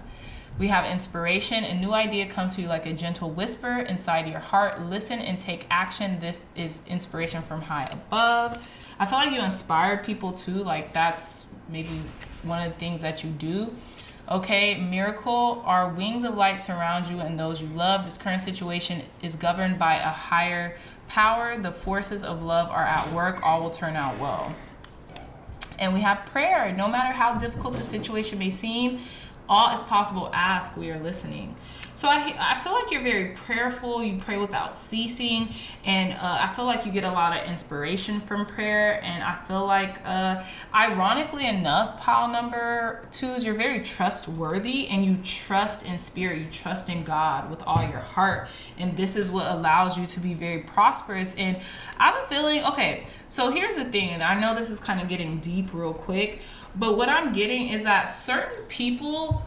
We have inspiration. A new idea comes to you like a gentle whisper inside your heart. Listen and take action. This is inspiration from high above. I feel like you inspired people too. Like that's maybe one of the things that you do. Okay, miracle. Our wings of light surround you and those you love. This current situation is governed by a higher power. The forces of love are at work. All will turn out well. And we have prayer. No matter how difficult the situation may seem, all is possible. Ask. We are listening. So I feel like you're very prayerful. You pray without ceasing. And I feel like you get a lot of inspiration from prayer. And I feel like, ironically enough, pile number 2s, you're very trustworthy and you trust in spirit. You trust in God with all your heart. And this is what allows you to be very prosperous. And I'm feeling, okay, so here's the thing. And I know this is kind of getting deep real quick. But what I'm getting is that certain people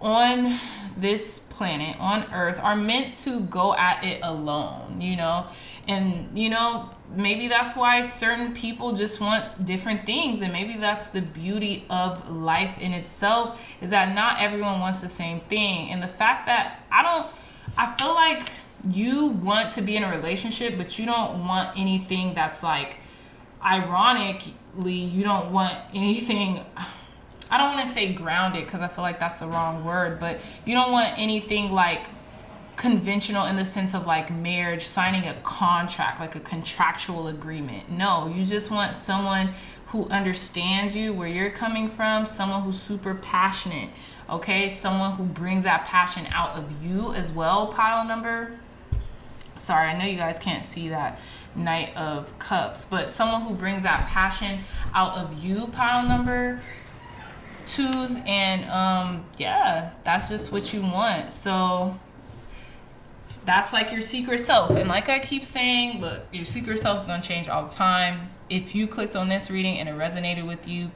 on this planet, on Earth, are meant to go at it alone, you know? And, you know, maybe that's why certain people just want different things. And maybe that's the beauty of life in itself, is that not everyone wants the same thing. And the fact that I feel like you want to be in a relationship, but you don't want anything that's like, ironically, you don't want anything, I don't want to say grounded because I feel like that's the wrong word, but you don't want anything like conventional in the sense of like marriage, signing a contract, like a contractual agreement. No, you just want someone who understands you, where you're coming from, someone who's super passionate, okay? Someone who brings that passion out of you as well, pile number. Sorry, I know you guys can't see that Knight of Cups, but someone who brings that passion out of you, pile number 2s. And yeah, that's just what you want. So that's like your secret self. And like I keep saying, look, your secret self is going to change all the time. If you clicked on this reading and it resonated with you,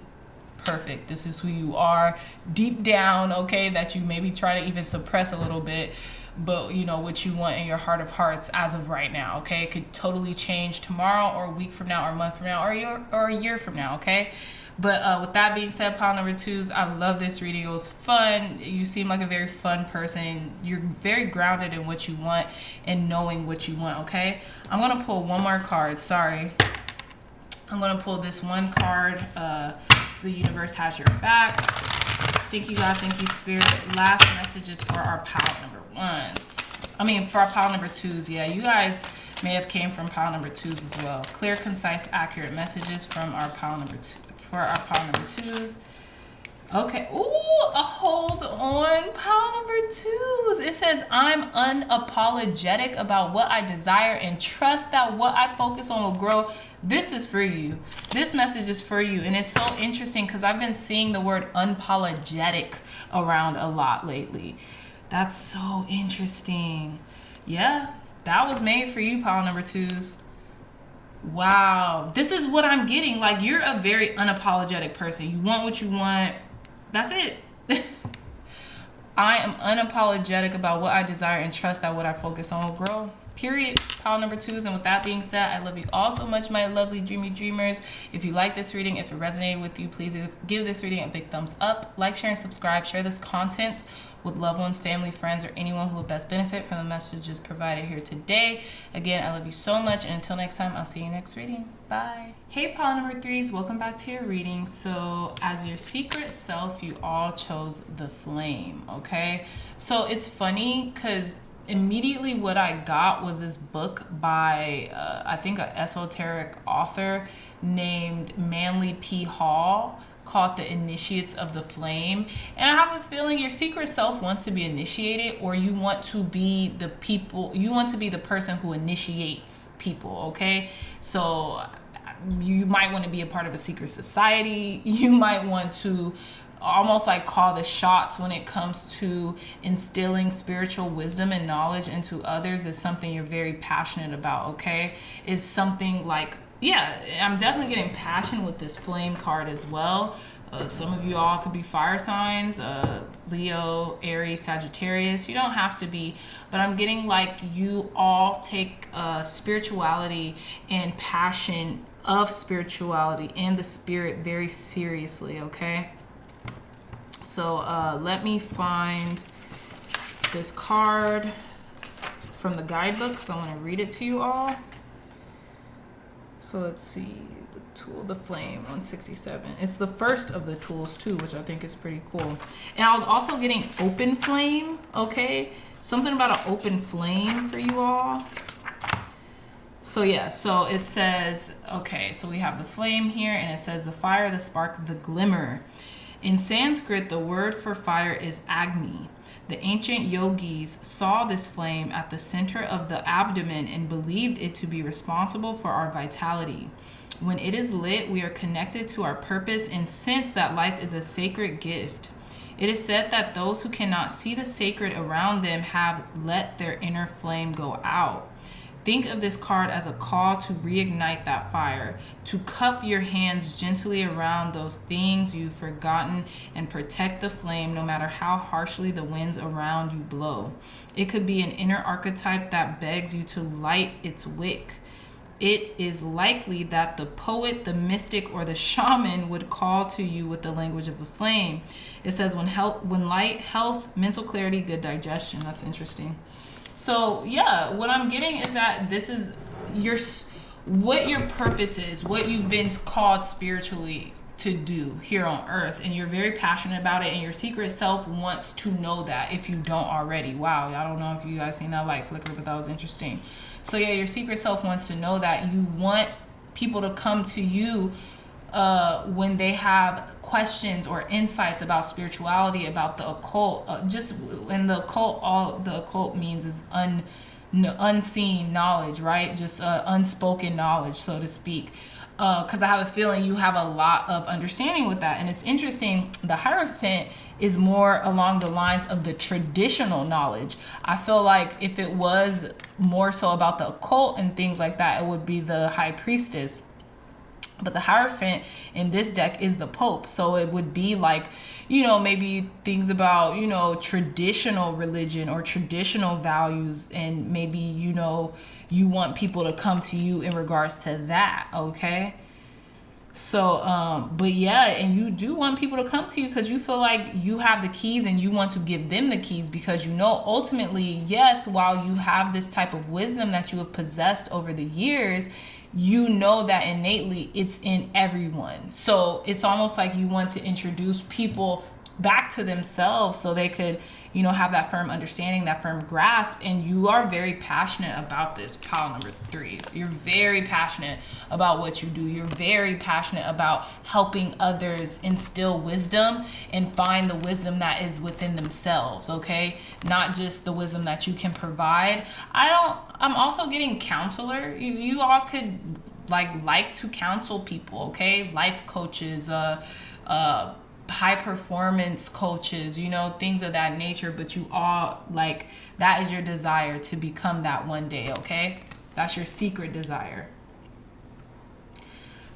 perfect. This is who you are deep down, okay, that you maybe try to even suppress a little bit, but you know what you want in your heart of hearts as of right now, okay? It could totally change tomorrow or a week from now or a month from now or a year from now, okay? But with that being said, pile number 2s, I love this reading. It was fun. You seem like a very fun person. You're very grounded in what you want and knowing what you want, okay? I'm going to pull one more card. Sorry. I'm going to pull this one card. So the universe has your back. Thank you, God. Thank you, Spirit. Last messages for our pile number 1s. For our pile number 2s. Yeah, you guys may have came from pile number 2s as well. Clear, concise, accurate messages from our pile number 2 for our pile number 2s. Okay. Ooh, hold on. Pile number 2s. It says, I'm unapologetic about what I desire and trust that what I focus on will grow. This is for you. This message is for you. And it's so interesting because I've been seeing the word unapologetic around a lot lately. That's so interesting. Yeah, that was made for you, pile number 2s. Wow. This is what I'm getting. Like, you're a very unapologetic person. You want what you want. That's it. I am unapologetic about what I desire and trust that what I focus on will grow. Period. Pile number 2s. And with that being said, I love you all so much, my lovely dreamy dreamers. If you like this reading, if it resonated with you, please give this reading a big thumbs up. Like, share, and subscribe. Share this content with loved ones, family, friends, or anyone who will best benefit from the messages provided here today. Again, I love you so much, and until next time, I'll see you next reading. Bye. Hey, pile number 3s, welcome back to your reading. So as your secret self, you all chose the flame, okay? So it's funny because immediately what I got was this book by, I think, an esoteric author named Manly P. Hall, called The Initiates of the Flame. And I have a feeling your secret self wants to be initiated, or you want to be the person who initiates people, okay? So you might want to be a part of a secret society. You might want to almost like call the shots when it comes to instilling spiritual wisdom and knowledge into others. Is something you're very passionate about, okay? Is something like, yeah, I'm definitely getting passion with this flame card as well. Some of you all could be fire signs, Leo, Aries, Sagittarius. You don't have to be, but I'm getting like you all take spirituality and passion of spirituality and the spirit very seriously, okay? So let me find this card from the guidebook because I want to read it to you all. So let's see, the tool, the flame, 167. It's the first of the tools too, which I think is pretty cool. And I was also getting open flame, okay? Something about an open flame for you all. So yeah, so it says, okay, so we have the flame here, and it says the fire, the spark, the glimmer. In Sanskrit, the word for fire is Agni. The ancient yogis saw this flame at the center of the abdomen and believed it to be responsible for our vitality. When it is lit, we are connected to our purpose and sense that life is a sacred gift. It is said that those who cannot see the sacred around them have let their inner flame go out. Think of this card as a call to reignite that fire, to cup your hands gently around those things you've forgotten and protect the flame no matter how harshly the winds around you blow. It could be an inner archetype that begs you to light its wick. It is likely that the poet, the mystic, or the shaman would call to you with the language of the flame. It says when light, health, mental clarity, good digestion. That's interesting. So yeah, what I'm getting is that this is what your purpose is, what you've been called spiritually to do here on earth, and you're very passionate about it, and your secret self wants to know that if you don't already. Wow, I don't know if you guys seen that light flicker, but that was interesting. So yeah, your secret self wants to know that. You want people to come to you when they have questions or insights about spirituality, about the occult. In the occult, all the occult means is unseen knowledge, right? Just unspoken knowledge, so to speak. Because I have a feeling you have a lot of understanding with that. And it's interesting, the Hierophant is more along the lines of the traditional knowledge. I feel like if it was more so about the occult and things like that, it would be the High Priestess. But the Hierophant in this deck is the Pope. So it would be like, maybe things about, traditional religion or traditional values. And maybe, you want people to come to you in regards to that, okay? So, but yeah, and you do want people to come to you because you feel like you have the keys and you want to give them the keys, because you know ultimately, yes, while you have this type of wisdom that you have possessed over the years, you know that innately it's in everyone. So it's almost like you want to introduce people back to themselves so they could, you know, have that firm understanding, that firm grasp. And you are very passionate about this, pile number 3s. You're very passionate about what you do. You're very passionate about helping others instill wisdom and find the wisdom that is within themselves, okay? Not just the wisdom that you can provide. I'm also getting counselor. You all could like to counsel people, okay? Life coaches, high performance coaches, you know, things of that nature. But you all, like, that is your desire to become that one day, okay? That's your secret desire.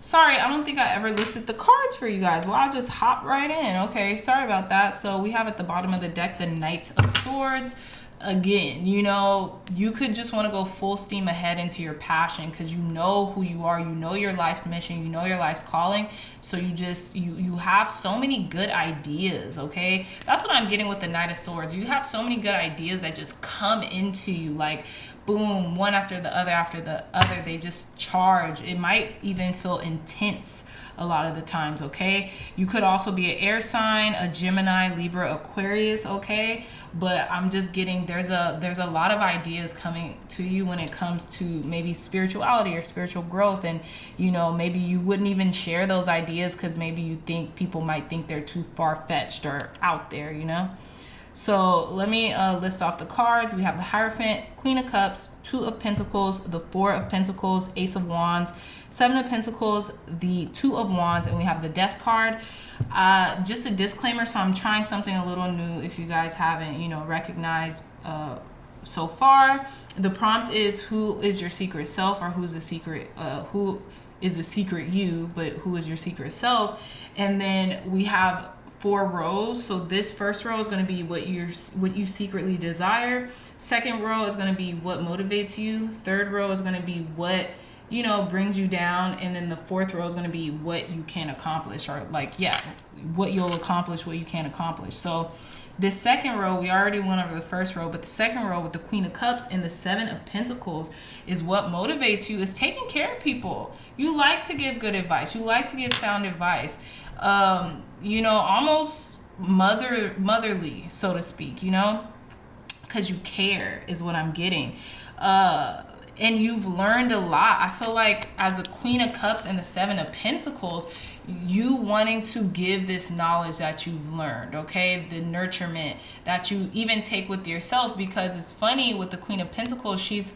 Sorry, I don't think I ever listed the cards for you guys. Well, I'll just hop right in. Okay, sorry about that. So we have at the bottom of the deck the Knight of Swords. Again, you know, you could just want to go full steam ahead into your passion because you know who you are, you know your life's mission, you know your life's calling. So you just, you have so many good ideas, okay? That's what I'm getting with the Knight of Swords. You have so many good ideas that just come into you, like, boom, one after the other. They just charge. It might even feel intense a lot of the times, okay? You could also be an air sign, a Gemini, Libra, Aquarius, okay? But I'm just getting, there's a lot of ideas coming to you when it comes to maybe spirituality or spiritual growth. And, you know, maybe you wouldn't even share those ideas because maybe you think people might think they're too far-fetched or out there, you know? So let me list off the cards. We have the Hierophant, Queen of Cups, Two of Pentacles, the Four of Pentacles, Ace of Wands, Seven of Pentacles, the Two of Wands, and we have the Death card. Just a disclaimer, so I'm trying something a little new if you guys haven't, you know, recognized so far. The prompt is, who is your secret self, or who is the secret you, but who is your secret self? And then we have 4 rows. So this first row is going to be what you secretly desire. Second row is going to be what motivates you. Third row is going to be what, you know, brings you down. And then the fourth row is going to be what you can accomplish, or like, yeah, what you'll accomplish, what you can't accomplish. So this second row, we already went over the first row, but the second row with the Queen of Cups and the Seven of Pentacles is what motivates you, is taking care of people. You like to give good advice. You like to give sound advice. You know, almost motherly, so to speak, you know, because you care is what I'm getting. And you've learned a lot. I feel like as the Queen of Cups and the Seven of Pentacles, you wanting to give this knowledge that you've learned, okay? The nurturement that you even take with yourself, because it's funny with the Queen of Pentacles, she's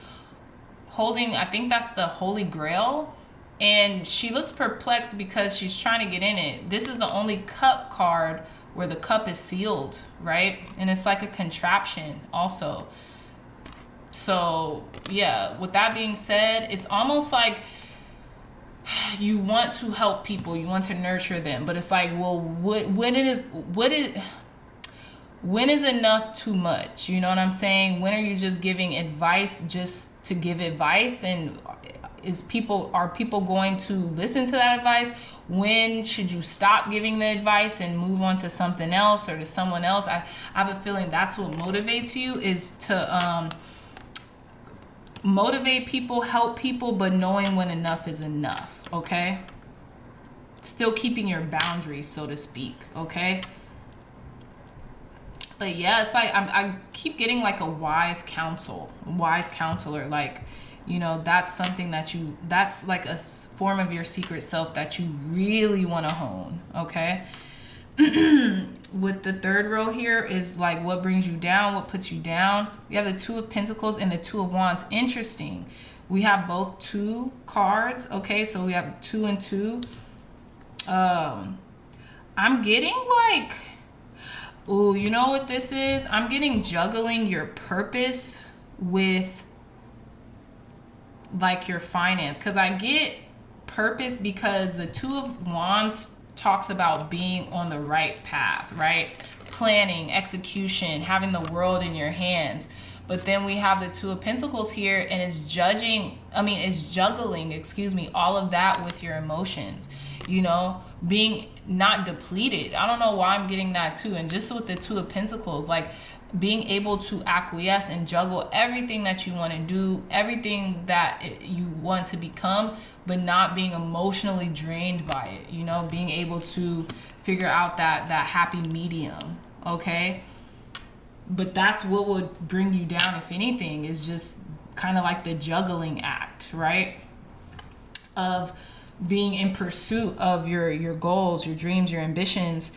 holding, I think that's the Holy Grail. And she looks perplexed because she's trying to get in it. This is the only cup card where the cup is sealed, right? And it's like a contraption also. So, yeah, with that being said, it's almost like you want to help people. You want to nurture them. But it's like, well, when is enough too much? You know what I'm saying? When are you just giving advice just to give advice? And are people going to listen to that advice? When should you stop giving the advice and move on to something else or to someone else? I have a feeling that's what motivates you, is to motivate people, help people, but knowing when enough is enough, okay? Still keeping your boundaries, so to speak, okay? But yeah, it's like I keep getting like a wise counselor, like, you know, that's something that's like a form of your secret self that you really want to hone, okay? With the third row here is like what brings you down, what puts you down. We have the Two of Pentacles and the Two of Wands. Interesting. We have both 2 cards, okay? So we have 2 and 2. I'm getting like, ooh, you know what this is? I'm getting juggling your purpose with like your finance, because I get purpose because the Two of Wands talks about being on the right path, right? Planning, execution, having the world in your hands. But then we have the Two of Pentacles here, and it's juggling, all of that with your emotions. being not depleted. I don't know why I'm getting that too. And just with the Two of Pentacles, like being able to acquiesce and juggle everything that you want to do, everything that you want to become, but not being emotionally drained by it, being able to figure out that happy medium, okay? But that's what would bring you down, if anything, is just kind of like the juggling act, right? Of being in pursuit of your goals, your dreams, your ambitions,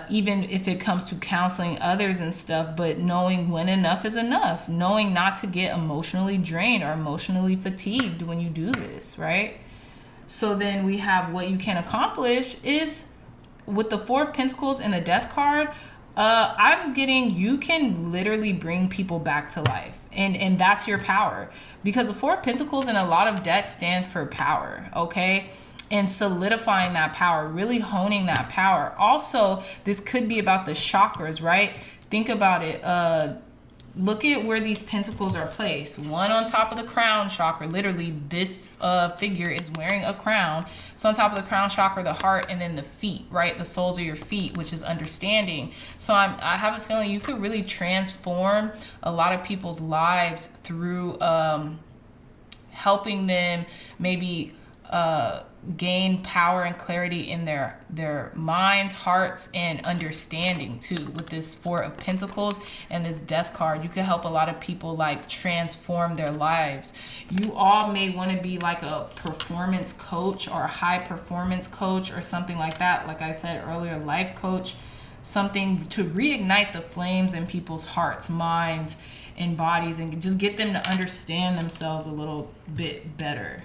even if it comes to counseling others and stuff, but knowing when enough is enough, knowing not to get emotionally drained or emotionally fatigued when you do this, right? So then we have what you can accomplish is with the Four of Pentacles and the Death card. I'm getting, you can literally bring people back to life, and that's your power, because the Four of Pentacles in a lot of decks stands for power, okay? And solidifying that power, really honing that power. Also, this could be about the chakras, right? Think about it. Look at where these pentacles are placed. One on top of the crown chakra. Literally, this figure is wearing a crown. So on top of the crown chakra, the heart, and then the feet, right? The soles of your feet, which is understanding. So I have a feeling you could really transform a lot of people's lives through helping them maybe gain power and clarity in their minds, hearts, and understanding too. With this Four of Pentacles and this Death card, you could help a lot of people like transform their lives. You all may want to be like a performance coach or a high performance coach or something like that. Like I said earlier, life coach, something to reignite the flames in people's hearts, minds, and bodies, and just get them to understand themselves a little bit better.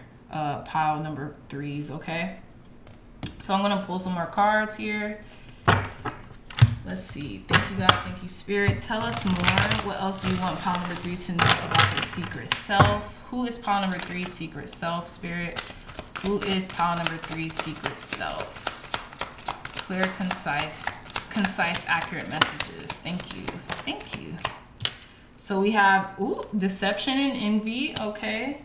Pile number 3s, okay? So I'm gonna pull some more cards here. Let's see. Thank you, God. Thank you, Spirit. Tell us more. What else do you want pile number 3 to know about their secret self? Who is pile number 3's secret self, Spirit? Who is pile number 3's secret self? Clear, concise, accurate messages. Thank you. Thank you. So we have deception and envy, okay?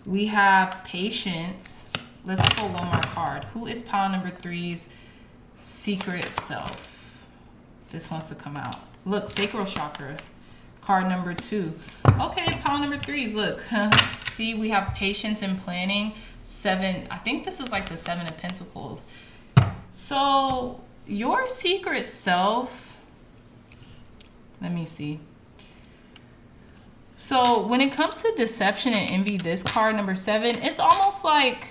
We have patience. Let's pull one more card. Who is pile number 3's secret self? This wants to come out. Look, sacral chakra. Card number 2. Okay, pile number 3's. Look, see, we have patience and planning. 7. I think this is like the 7 of Pentacles. So your secret self. Let me see. So when it comes to deception and envy, this card number 7, it's almost like,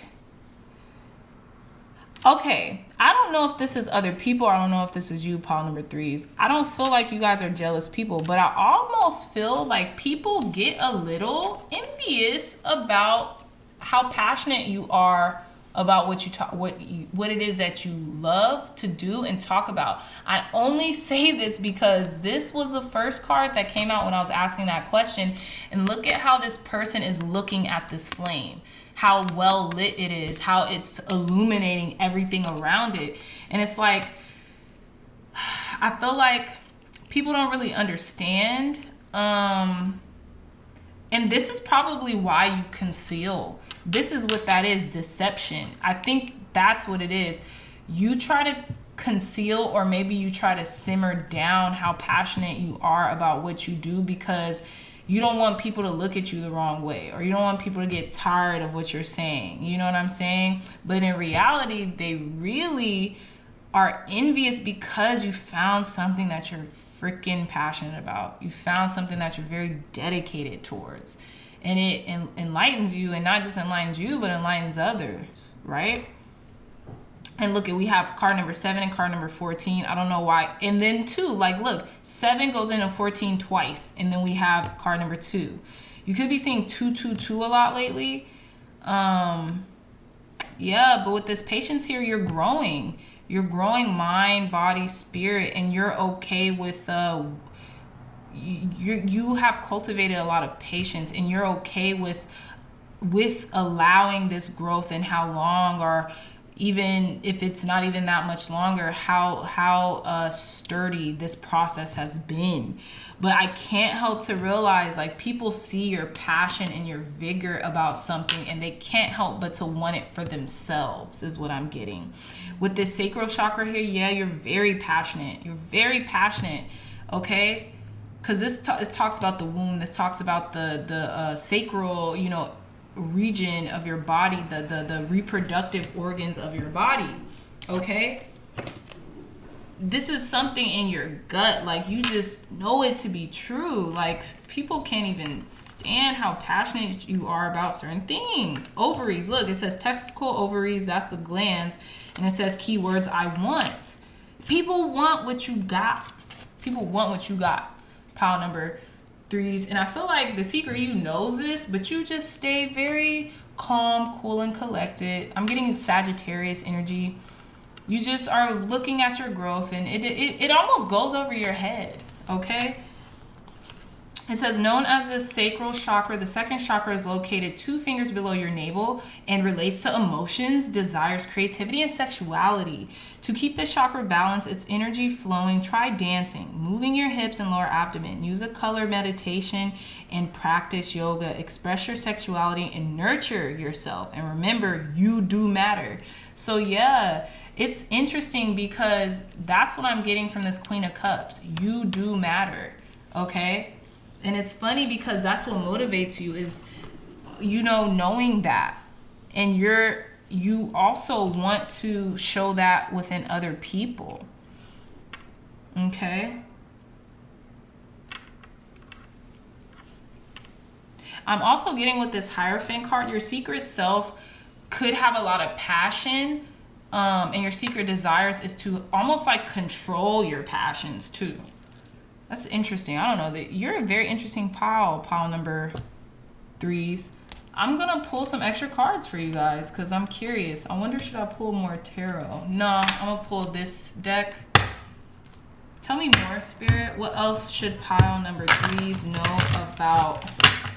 okay, I don't know if this is other people. I don't know if this is you, pile number 3's. I don't feel like you guys are jealous people, but I almost feel like people get a little envious about how passionate you are about what you talk, what it is that you love to do and talk about. I only say this because this was the first card that came out when I was asking that question. And look at how this person is looking at this flame, how well lit it is, how it's illuminating everything around it. And it's like, I feel like people don't really understand. And this is probably why you conceal. This is what that is, deception. I think that's what it is. You try to conceal, or maybe you try to simmer down how passionate you are about what you do, because you don't want people to look at you the wrong way, or you don't want people to get tired of what you're saying. You know what I'm saying? But in reality, they really are envious because you found something that you're freaking passionate about. You found something that you're very dedicated towards. And it enlightens you, and not just enlightens you, but enlightens others, right? And look, we have card number 7 and card number 14. I don't know why. And then 2, like, look, 7 goes into 14 twice. And then we have card number 2. You could be seeing 222 a lot lately. Yeah, but with this patience here, you're growing. You're growing mind, body, spirit, and you're okay with you have cultivated a lot of patience, and you're okay with allowing this growth, and how long, or even if it's not even that much longer, how sturdy this process has been. But I can't help to realize, like, people see your passion and your vigor about something, and they can't help but to want it for themselves, is what I'm getting. With this sacral chakra here, yeah, you're very passionate. You're very passionate, okay? Because this it talks about the womb. This talks about the sacral, you know, region of your body, the reproductive organs of your body, okay? This is something in your gut, like you just know it to be true. Like, people can't even stand how passionate you are about certain things. Ovaries, look, it says testicle, ovaries, that's the glands, and it says keywords, I want. People want what you got. People want what you got. Pile number 3s, and I feel like the secret, you knows this, but you just stay very calm, cool, and collected. I'm getting Sagittarius energy. You just are looking at your growth, and it almost goes over your head, okay? It says, known as the sacral chakra, the second chakra is located 2 fingers below your navel and relates to emotions, desires, creativity, and sexuality. To keep the chakra balanced, its energy flowing, try dancing, moving your hips and lower abdomen. Use a color meditation and practice yoga. Express your sexuality and nurture yourself. And remember, you do matter. So yeah, it's interesting because that's what I'm getting from this Queen of Cups. You do matter, okay? And it's funny because that's what motivates you is, you know, knowing that. And you also want to show that within other people. Okay? I'm also getting with this Hierophant card, your secret self could have a lot of passion, and your secret desires is to almost like control your passions too. That's interesting. I don't know. That you're a very interesting pile number 3s. I'm going to pull some extra cards for you guys because I'm curious. I wonder, should I pull more tarot? No, I'm going to pull this deck. Tell me more, Spirit. What else should pile number 3s know about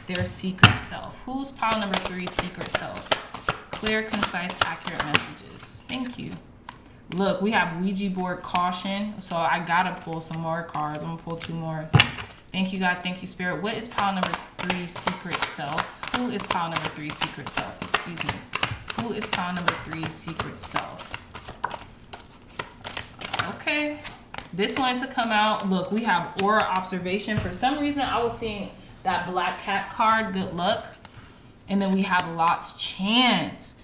their secret self? Who's pile number 3's secret self? Clear, concise, accurate messages. Thank you. Look, we have Ouija board caution, so I gotta pull some more cards. I'm gonna pull 2 more. Thank you, God. Thank you, Spirit. What is pile number 3's secret self? Who is pile number 3's secret self? Excuse me. Who is pile number 3's secret self? Okay. This wanted to come out. Look, we have aura observation. For some reason, I was seeing that black cat card, good luck. And then we have lots chance.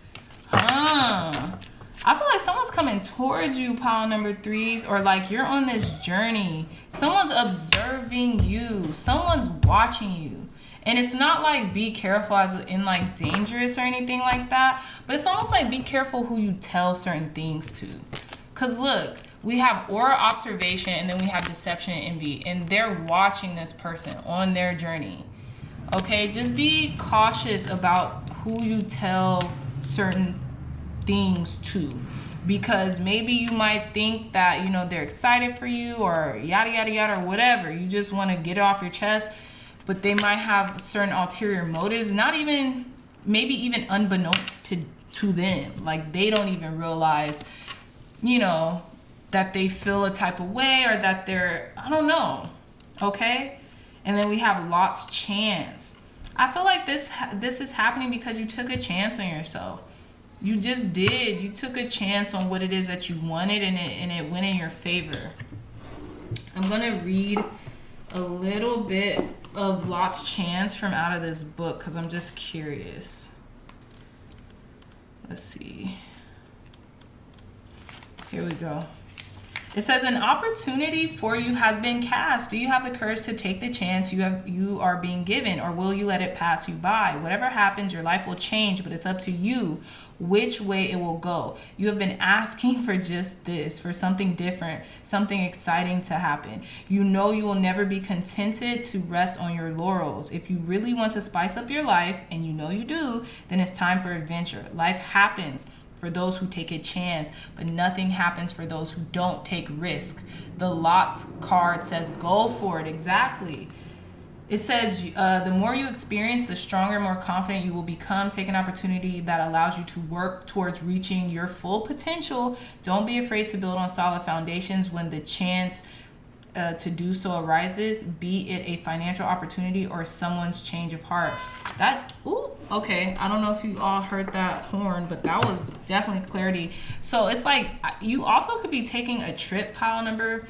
I feel like someone's coming towards you, pile number 3s, or like you're on this journey. Someone's observing you. Someone's watching you. And it's not like be careful as in like dangerous or anything like that, but it's almost like be careful who you tell certain things to. Because look, we have aura observation and then we have deception and envy, and they're watching this person on their journey. Okay, just be cautious about who you tell certain things to, because maybe you might think that, you know, they're excited for you or yada yada yada or whatever. You just want to get it off your chest, but they might have certain ulterior motives, not even, maybe even unbeknownst to them. Like they don't even realize, you know, that they feel a type of way or that they're, I don't know. Okay? And then we have lots chance. I feel like this is happening because you took a chance on yourself. You just did. You took a chance on what it is that you wanted, and it went in your favor. I'm going to read a little bit of Lot's Chance from out of this book because I'm just curious. Let's see. Here we go. It says, an opportunity for you has been cast. Do you have the courage to take the chance you are being given, or will you let it pass you by? Whatever happens, your life will change, but it's up to you which way it will go. You have been asking for just this, for something different, something exciting to happen. You know you will never be contented to rest on your laurels. If you really want to spice up your life, and you know you do, then it's time for adventure. Life happens for those who take a chance, but nothing happens for those who don't take risk. The Lots card says go for it. Exactly. It says, the more you experience, the stronger, more confident you will become. Take an opportunity that allows you to work towards reaching your full potential. Don't be afraid to build on solid foundations when the chance to do so arises, be it a financial opportunity or someone's change of heart. Okay. I don't know if you all heard that horn, but that was definitely clarity. So it's like you also could be taking a trip, pile number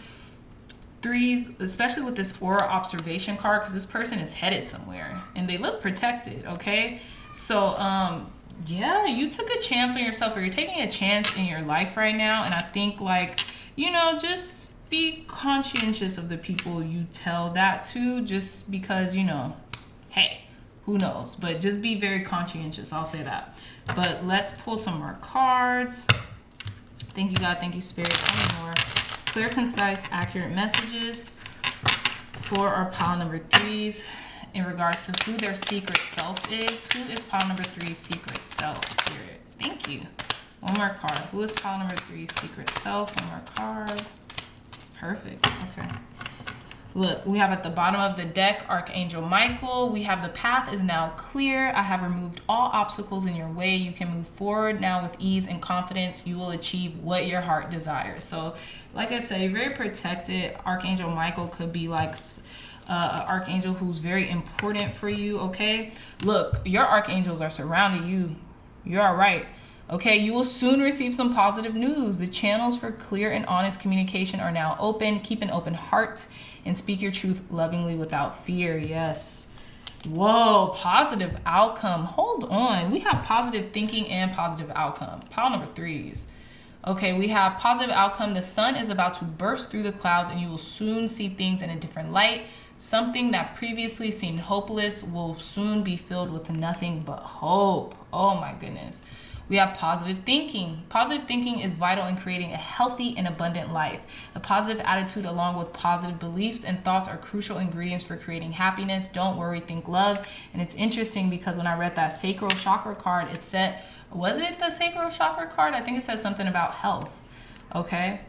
threes, especially with this aura observation card, because this person is headed somewhere and they look protected. Okay, so yeah, you took a chance on yourself, or you're taking a chance in your life right now. And I think, like, just be conscientious of the people you tell that to, just because, hey, who knows, but just be very conscientious, I'll say that. But let's pull some more cards. Thank you, God. Thank you, Spirit. Tell me more. Clear, concise, accurate messages for our pile number threes in regards to who their secret self is. Who is pile number three's secret self, Spirit? Thank you. One more card. Who is pile number three's secret self? One more card. Perfect. Okay. Look, we have at the bottom of the deck, Archangel Michael. We have the path is now clear. I have removed all obstacles in your way. You can move forward now with ease and confidence. You will achieve what your heart desires. So, like I say, very protected. Archangel Michael could be like an archangel who's very important for you, okay? Look, your archangels are surrounding you. You're all right. Okay, you will soon receive some positive news. The channels for clear and honest communication are now open. Keep an open heart and speak your truth lovingly without fear. Yes. Whoa, positive outcome. Hold on. We have positive thinking and positive outcome. Pile number threes. Okay, we have positive outcome. The sun is about to burst through the clouds and you will soon see things in a different light. Something that previously seemed hopeless will soon be filled with nothing but hope. Oh my goodness. We have positive thinking. Positive thinking is vital in creating a healthy and abundant life. A positive attitude along with positive beliefs and thoughts are crucial ingredients for creating happiness. Don't worry, think love. And it's interesting because when I read that sacral chakra card, it said, was it the sacral chakra card? I think it says something about health. Okay.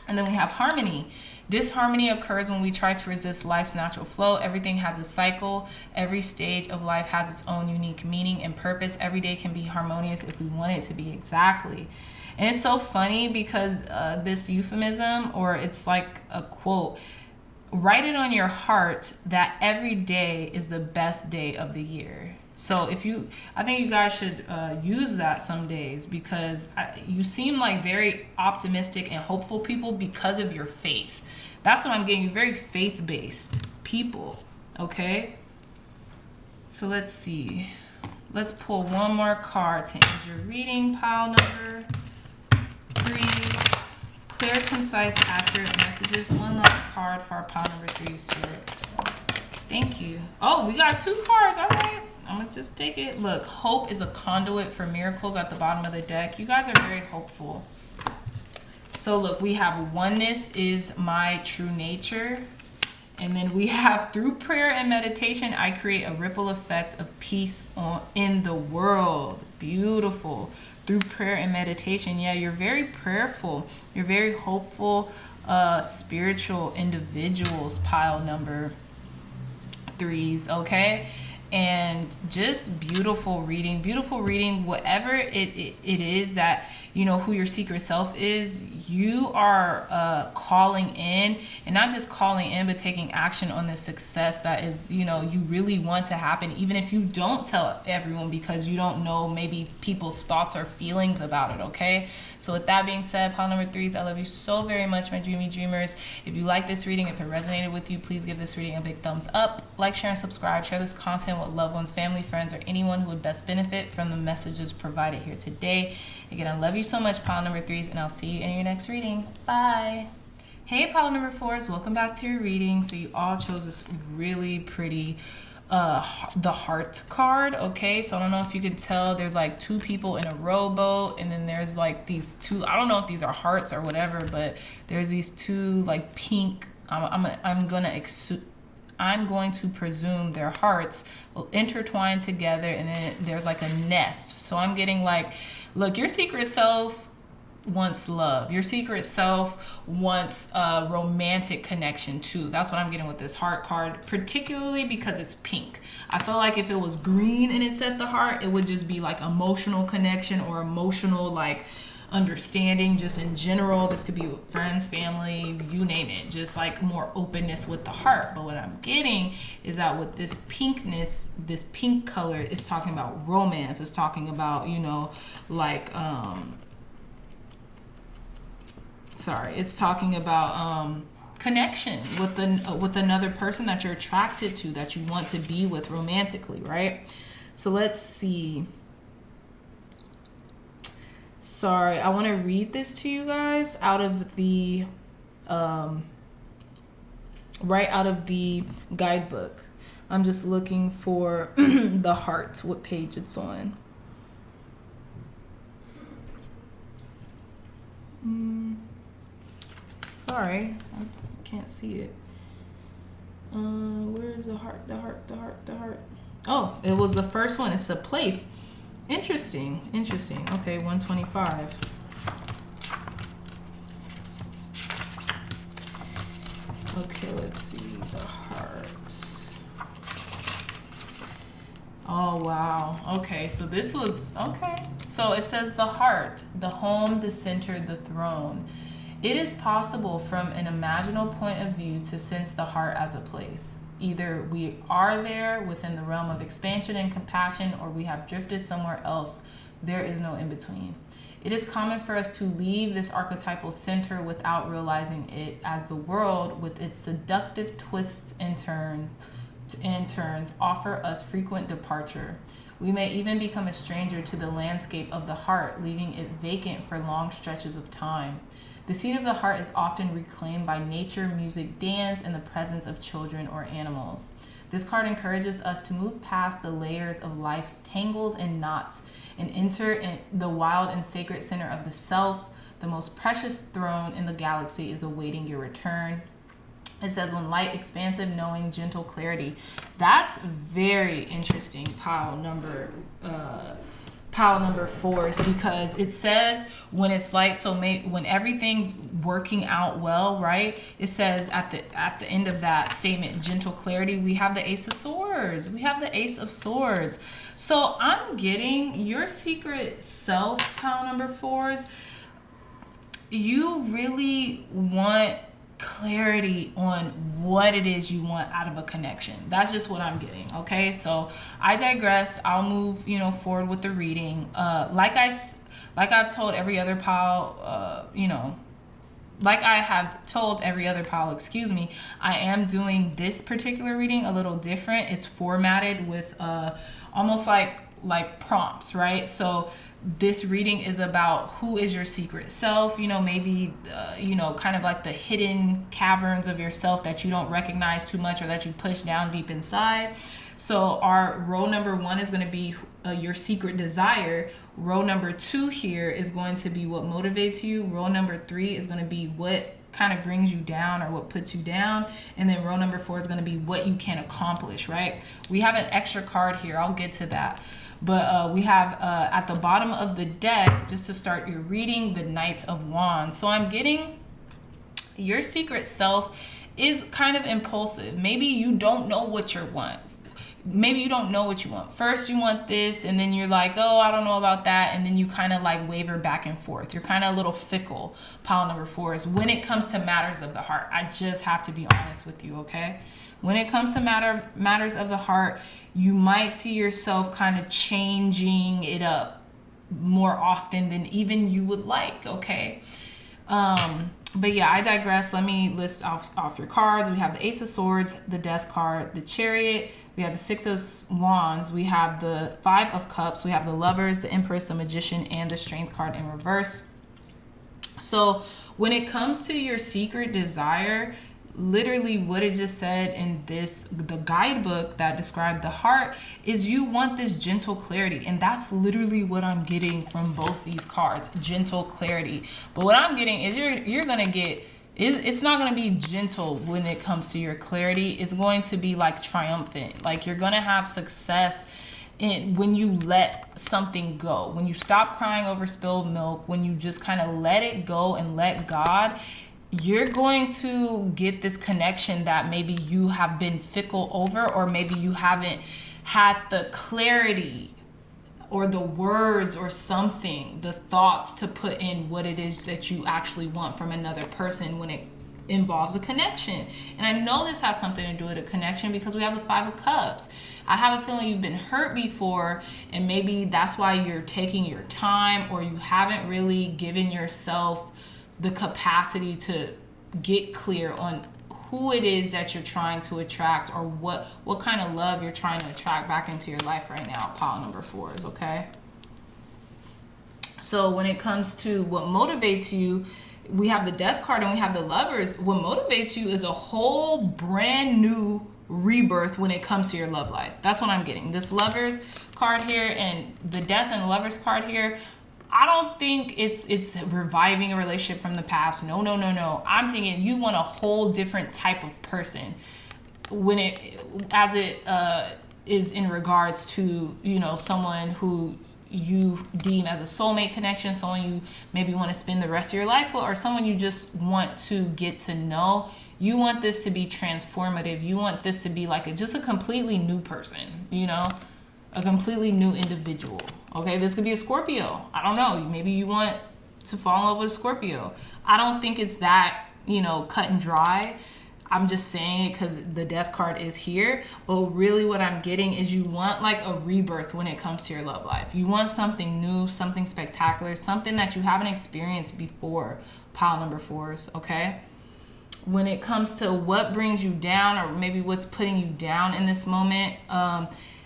And then we have harmony. Disharmony occurs when we try to resist life's natural flow. Everything has a cycle. Every stage of life has its own unique meaning and purpose. Every day can be harmonious if we want it to be. Exactly. And it's so funny because this euphemism, or it's like a quote, write it on your heart that every day is the best day of the year. So I think you guys should use that some days, because you seem like very optimistic and hopeful people because of your faith. That's what I'm getting. Very faith-based people. Okay. So let's see. Let's pull one more card to end your reading. Pile number threes. Clear, concise, accurate messages. One last card for our pile number three, Spirit. Thank you. Oh, we got two cards. All right. I'm going to just take it. Look, hope is a conduit for miracles at the bottom of the deck. You guys are very hopeful. So look, we have oneness is my true nature. And then we have through prayer and meditation, I create a ripple effect of peace in the world. Beautiful. Through prayer and meditation. Yeah, you're very prayerful. You're very hopeful, spiritual individuals, pile number threes. Okay. And just beautiful reading, whatever it is that, who your secret self is, you are calling in, and not just calling in, but taking action on the success that is, you really want to happen, even if you don't tell everyone because you don't know maybe people's thoughts or feelings about it, okay? So with that being said, pile number threes, I love you so very much, my dreamy dreamers. If you like this reading, if it resonated with you, please give this reading a big thumbs up. Like, share, and subscribe. Share this content with loved ones, family, friends, or anyone who would best benefit from the messages provided here today. Again, I love you so much, pile number threes, and I'll see you in your next reading. Bye. Hey, pile number fours, welcome back to your reading. So you all chose this really pretty the heart card. Okay, so I don't know if you can tell, there's like two people in a rowboat, and then there's like these two, I don't know if these are hearts or whatever, but there's these two like pink, I'm going to presume their hearts will intertwine together, and then there's like a nest. So I'm getting like, look, your secret self wants love. Your secret self wants a romantic connection too. That's what I'm getting with this heart card, particularly because it's pink. I feel like if it was green and it said the heart, it would just be like emotional connection or emotional like understanding just in general. This could be with friends, family, you name it, just like more openness with the heart. But what I'm getting is that with this pinkness, this pink color is talking about romance. It's talking about, you know, like it's talking about connection with another person that you're attracted to, that you want to be with romantically, right? So let's see. Sorry, I want to read this to you guys out of the right out of the guidebook. I'm just looking for the heart, what page it's on. Sorry, I can't see it. Where is the heart? The heart. Oh, it was the first one. It's a place. Interesting. Okay, 125. Okay, let's see the heart. Oh, wow. Okay, so this was, okay. So it says the heart, the home, the center, the throne. It is possible from an imaginal point of view to sense the heart as a place. Either we are there within the realm of expansion and compassion, or we have drifted somewhere else. There is no in between. It is common for us to leave this archetypal center without realizing it, as the world, with its seductive twists and turns, offer us frequent departure. We may even become a stranger to the landscape of the heart, leaving it vacant for long stretches of time. The seat of the heart is often reclaimed by nature, music, dance, and the presence of children or animals. This card encourages us to move past the layers of life's tangles and knots and enter in the wild and sacred center of the self. The most precious throne in the galaxy is awaiting your return. It says, when light, expansive, knowing, gentle clarity. That's very interesting, pile number 4, because it says when it's like, so when everything's working out well, right? It says at the end of that statement, gentle clarity, we have the Ace of Swords. So I'm getting your secret self, pile number 4s. You really want clarity on what it is you want out of a connection. That's just what I'm getting. Okay, so I digress. I'll move forward with the reading. Like I've told every other pile, like I have told every other pile, I am doing this particular reading a little different. It's formatted with almost like prompts, right? So this reading is about who is your secret self, maybe, kind of like the hidden caverns of yourself that you don't recognize too much or that you push down deep inside. So our row number 1 is going to be your secret desire. Row number 2 here is going to be what motivates you. Row number 3 is going to be what kind of brings you down or what puts you down. And then row number 4 is going to be what you can accomplish, right? We have an extra card here. I'll get to that. But we have at the bottom of the deck, just to start your reading, the Knight of Wands. So I'm getting your secret self is kind of impulsive. Maybe you don't know what you want. First you want this, and then you're like, oh, I don't know about that. And then you kind of like waver back and forth. You're kind of a little fickle, pile number 4s. When it comes to matters of the heart, I just have to be honest with you, okay? When it comes to matters of the heart, you might see yourself kind of changing it up more often than even you would like, okay? But yeah, I digress. Let me list off your cards. We have the Ace of Swords, the Death card, the Chariot, we have the Six of Wands, we have the Five of Cups, we have the Lovers, the Empress, the Magician, and the Strength card in reverse. So when it comes to your secret desire, literally what it just said in the guidebook that described the heart is you want this gentle clarity, and that's literally what I'm getting from both these cards, gentle clarity. But what I'm getting is you're gonna get it's not gonna be gentle when it comes to your clarity. It's going to be like triumphant. Like you're gonna have success when you let something go, when you stop crying over spilled milk, when you just kind of let it go and let God, you're going to get this connection that maybe you have been fickle over, or maybe you haven't had the clarity or the words or something, the thoughts to put in what it is that you actually want from another person when it involves a connection. And I know this has something to do with a connection because we have the Five of Cups. I have a feeling you've been hurt before, and maybe that's why you're taking your time, or you haven't really given yourself the capacity to get clear on who it is that you're trying to attract, or what kind of love you're trying to attract back into your life right now. Pile number 4s, okay? So when it comes to what motivates you, we have the Death card and we have the Lovers. What motivates you is a whole brand new rebirth when it comes to your love life. That's what I'm getting. This Lovers card here and the Death and the Lovers card here, I don't think it's reviving a relationship from the past. No. I'm thinking you want a whole different type of person when it is in regards to, you know, someone who you deem as a soulmate connection, someone you maybe want to spend the rest of your life with, or someone you just want to get to know. You want this to be transformative. You want this to be like just a completely new person, you know, a completely new individual. Okay, this could be a Scorpio. I don't know. Maybe you want to fall in love with a Scorpio. I don't think it's that, you know, cut and dry. I'm just saying it because the Death card is here. But really what I'm getting is you want like a rebirth when it comes to your love life. You want something new, something spectacular, something that you haven't experienced before. Pile number 4s, okay? When it comes to what brings you down, or maybe what's putting you down in this moment,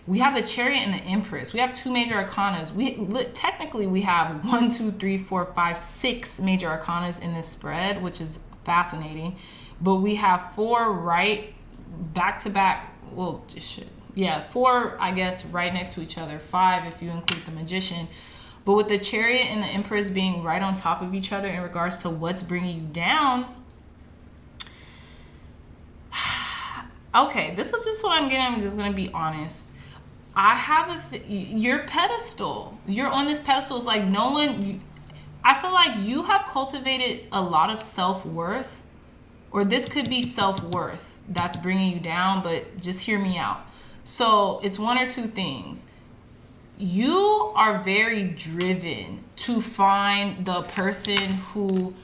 we have the Chariot and the Empress. We have 2 major arcanas. Technically, we have 1, 2, 3, 4, 5, 6 major arcanas in this spread, which is fascinating. But we have 4 right back to back. Well, 4, I guess, right next to each other. 5 if you include the Magician. But with the Chariot and the Empress being right on top of each other in regards to what's bringing you down. Okay, this is just what I'm getting. I'm just going to be honest. I have your pedestal. You're on this pedestal. It's like no one. I feel like you have cultivated a lot of self-worth, or this could be self-worth that's bringing you down, but just hear me out. So it's one or two things. You are very driven to find the person who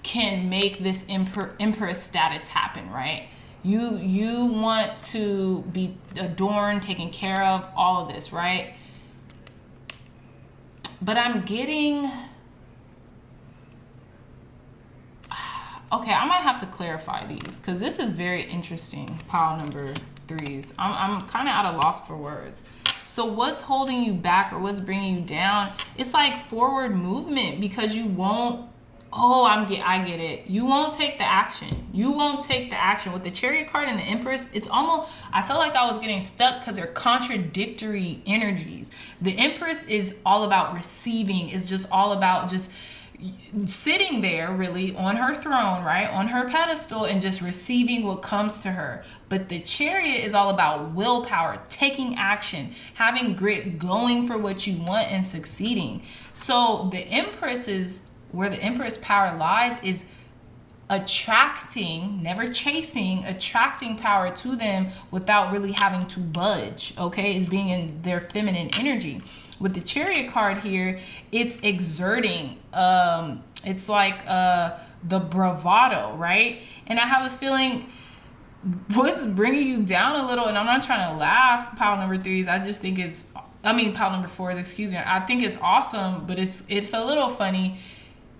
can make this empress status happen, right? You want to be adorned, taken care of, all of this, right? But I'm getting... Okay, I might have to clarify these because this is very interesting, pile number 3s. I'm kind of at a loss for words. So what's holding you back or what's bringing you down? It's like forward movement because you won't... I get it. You won't take the action. You won't take the action. With the Chariot card and the Empress, it's almost... I felt like I was getting stuck because they're contradictory energies. The Empress is all about receiving. It's just all about just sitting there really on her throne, right? On her pedestal and just receiving what comes to her. But the Chariot is all about willpower, taking action, having grit, going for what you want and succeeding. So the Empress is... where the Empress power lies is attracting, never chasing, attracting power to them without really having to budge, okay? Is being in their feminine energy. With the Chariot card here, it's exerting. It's like the bravado, right? And I have a feeling what's bringing you down a little, and I'm not trying to laugh, pile number 3s, I just think it's, pile number 4s, excuse me. I think it's awesome, but it's a little funny.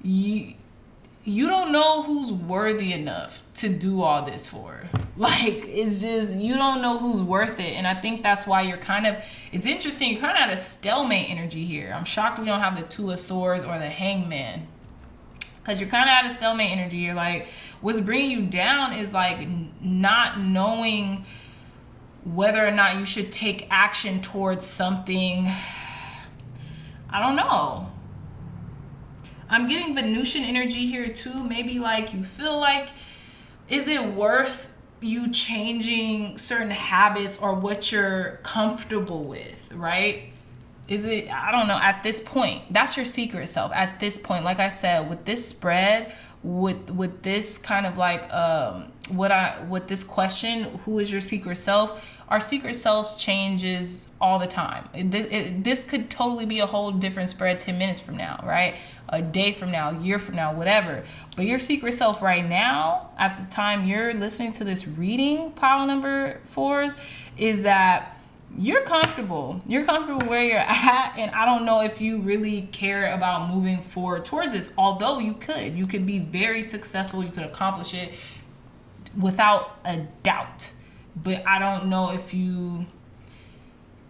You don't know who's worthy enough to do all this for. Like, it's just, you don't know who's worth it. And I think that's why you're kind of, it's interesting, you're kind of at a stalemate energy here. I'm shocked we don't have the 2 of Swords or the Hangman. Because you're kind of at a stalemate energy. You're like, what's bringing you down is like not knowing whether or not you should take action towards something. I don't know. I'm getting Venusian energy here too. Maybe like you feel like, is it worth you changing certain habits or what you're comfortable with, right? Is it, I don't know, at this point, that's your secret self. At this point, like I said, with this spread, with this kind of like with this question, who is your secret self? Our secret selves changes all the time. This could totally be a whole different spread 10 minutes from now, right? A day from now, a year from now, whatever. But your secret self right now, at the time you're listening to this reading, pile number 4s, is that you're comfortable. You're comfortable where you're at, and I don't know if you really care about moving forward towards this. Although you could be very successful. You could accomplish it without a doubt. But I don't know if you,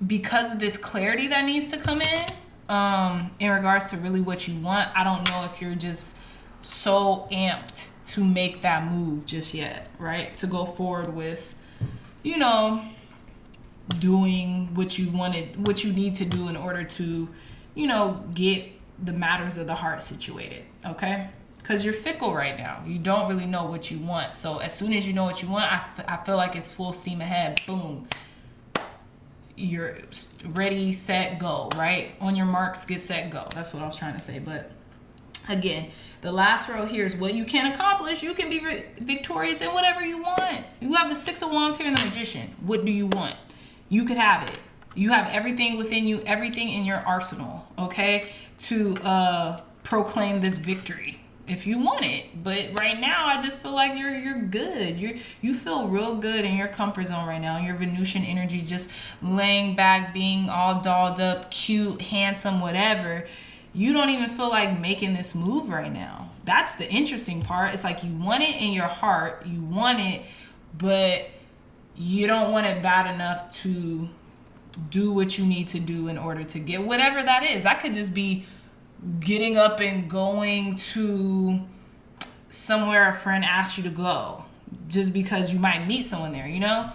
because of this clarity that needs to come in regards to really what you want, I don't know if you're just so amped to make that move just yet, right? To go forward with, you know, doing what you wanted, what you need to do in order to, you know, get the matters of the heart situated, okay? Because you're fickle right now. You don't really know what you want. So as soon as you know what you want, I feel like it's full steam ahead. Boom. You're ready, set, go, right? On your marks, get set, go. That's what I was trying to say. But again, the last row here is what you can accomplish. You can be victorious in whatever you want. You have the 6 of Wands here and the Magician. What do you want? You could have it. You have everything within you, everything in your arsenal, okay, to proclaim this victory if you want it. But right now, I just feel like you're good. You feel real good in your comfort zone right now. Your Venusian energy, just laying back, being all dolled up, cute, handsome, whatever. You don't even feel like making this move right now. That's the interesting part. It's like you want it in your heart. You want it, but you don't want it bad enough to do what you need to do in order to get whatever that is. That could just be getting up and going to somewhere a friend asked you to go just because you might meet someone there, you know,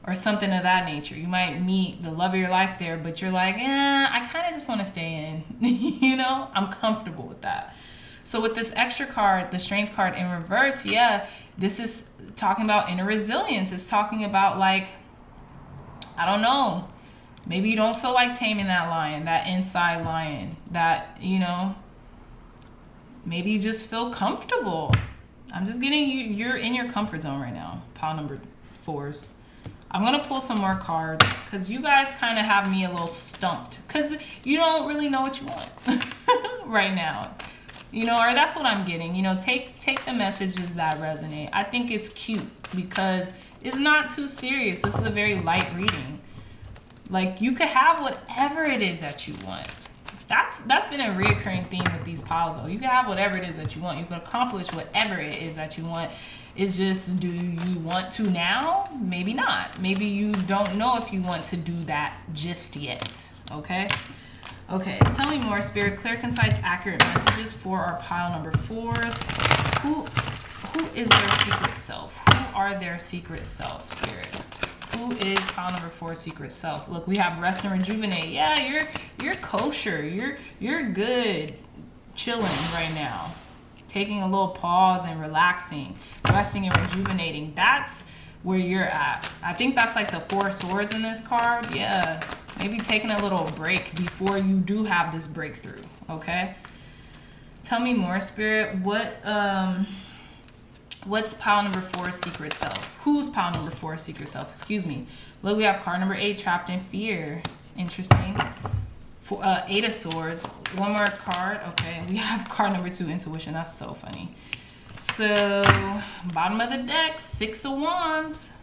or something of that nature. You might meet the love of your life there, but you're like, I kind of just want to stay in, you know, I'm comfortable with that. So with this extra card, the Strength card in reverse, yeah, this is talking about inner resilience. It's talking about, like, I don't know, maybe you don't feel like taming that lion, that inside lion, that, you know, maybe you just feel comfortable. I'm just getting you're in your comfort zone right now, pile number 4s. I'm going to pull some more cards because you guys kind of have me a little stumped because you don't really know what you want right now. You know, or that's what I'm getting. You know, take the messages that resonate. I think it's cute because it's not too serious. This is a very light reading. Like, you could have whatever it is that you want. That's been a reoccurring theme with these piles, though. You can have whatever it is that you want. You can accomplish whatever it is that you want. It's just, do you want to now? Maybe not. Maybe you don't know if you want to do that just yet. Okay? Okay, tell me more, Spirit. Clear, concise, accurate messages for our pile number 4s. Who is their secret self? Who are their secret self, Spirit? Who is pile number 4 secret self? Look, we have rest and rejuvenate. Yeah, you're kosher. You're good, chilling right now, taking a little pause and relaxing, resting and rejuvenating. That's where you're at. I think that's like the 4 swords in this card. Yeah, maybe taking a little break before you do have this breakthrough. Okay, tell me more, Spirit. What's pile number 4 secret self? Who's pile number 4 secret self? Excuse me. Look, we have card number 8, trapped in fear. Interesting. 8 of swords. One more card. Okay, we have card number 2, intuition. That's so funny. So bottom of the deck, 6 of wands.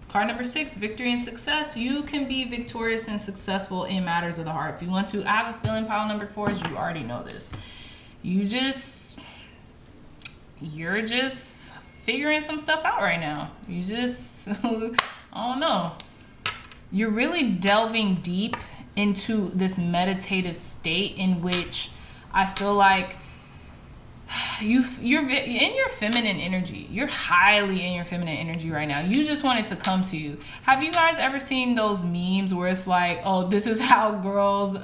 Card number 6, victory and success. You can be victorious and successful in matters of the heart if you want to. I have a feeling pile number 4s, you already know this. You're just figuring some stuff out right now. You just, I don't know. You're really delving deep into this meditative state in which I feel like you're in your feminine energy. You're highly in your feminine energy right now. You just want it to come to you. Have you guys ever seen those memes where it's like, oh, this is how girls,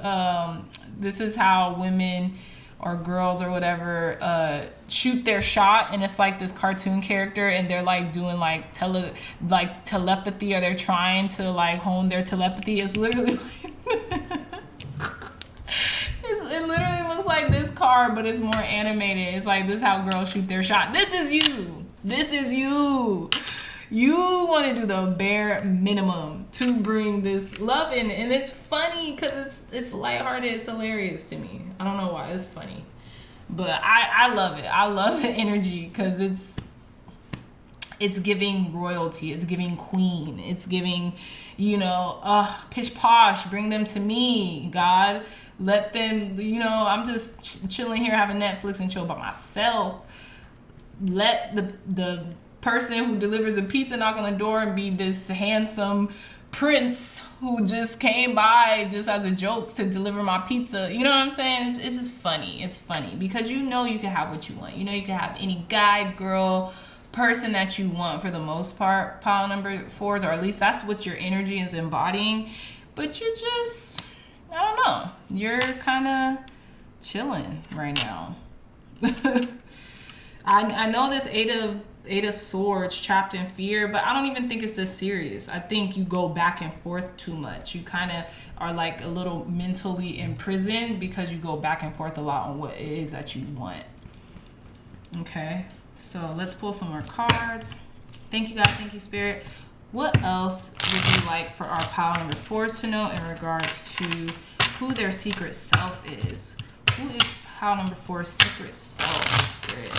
this is how women or girls or whatever shoot their shot, and it's like this cartoon character, and they're like doing like telepathy, or they're trying to like hone their telepathy. It's literally it literally looks like this card, but it's more animated. It's like, this is how girls shoot their shot. This is you. This is you. You want to do the bare minimum to bring this love in. And it's funny because it's lighthearted. It's hilarious to me. I don't know why. It's funny. But I love it. I love the energy because it's giving royalty. It's giving queen. It's giving, pish posh. Bring them to me, God. Let them, I'm just chilling here having Netflix and chill by myself. Let the person who delivers a pizza knock on the door and be this handsome prince who just came by just as a joke to deliver my pizza. You know what I'm saying? It's just funny. It's funny because you can have what you want. You can have any guy, girl, person that you want for the most part, pile number 4s, or at least that's what your energy is embodying. But you're just, I don't know, you're kind of chilling right now. I know this Eight of Swords trapped in fear, but I don't even think it's this serious. I think you go back and forth too much. You kind of are like a little mentally imprisoned because you go back and forth a lot on what it is that you want. Okay, so let's pull some more cards. Thank you, God. Thank you, Spirit. What else would you like for our pile number 4s to know in regards to who their secret self is? Who is pile number 4's secret self, Spirit?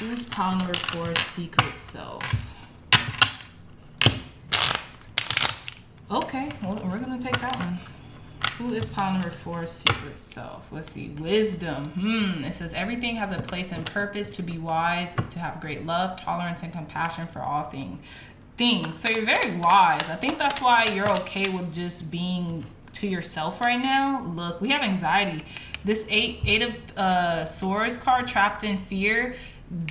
Who's pile number 4's secret self? Okay, well, we're going to take that one. Who is pile number 4's secret self? Let's see. Wisdom. It says, everything has a place and purpose. To be wise is to have great love, tolerance, and compassion for all things. So you're very wise. I think that's why you're okay with just being to yourself right now. Look, we have anxiety. This eight of Swords card, trapped in fear,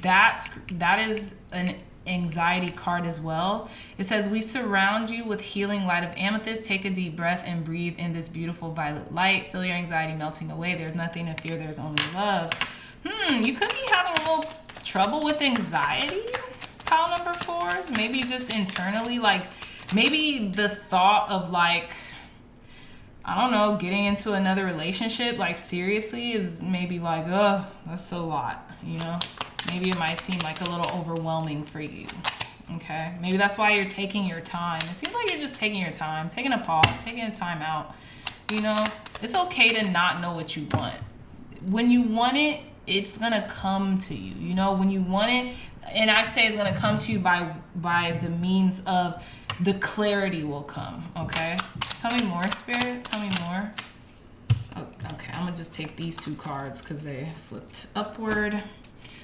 that is an anxiety card as well. It says, we surround you with healing light of amethyst. Take a deep breath and breathe in this beautiful violet light. Feel your anxiety melting away. There's nothing to fear. There's only love. You could be having a little trouble with anxiety, pile number 4s. Maybe just internally, like maybe the thought of like, I don't know, getting into another relationship, like seriously, is maybe like, that's a lot, Maybe it might seem like a little overwhelming for you, okay? Maybe that's why you're taking your time. It seems like you're just taking your time, taking a pause, taking a time out, It's okay to not know what you want. When you want it, it's going to come to you, When you want it, and I say it's going to come to you by the means of the clarity will come, okay? Tell me more, Spirit. Tell me more. Okay, I'm going to just take these 2 cards because they flipped upward.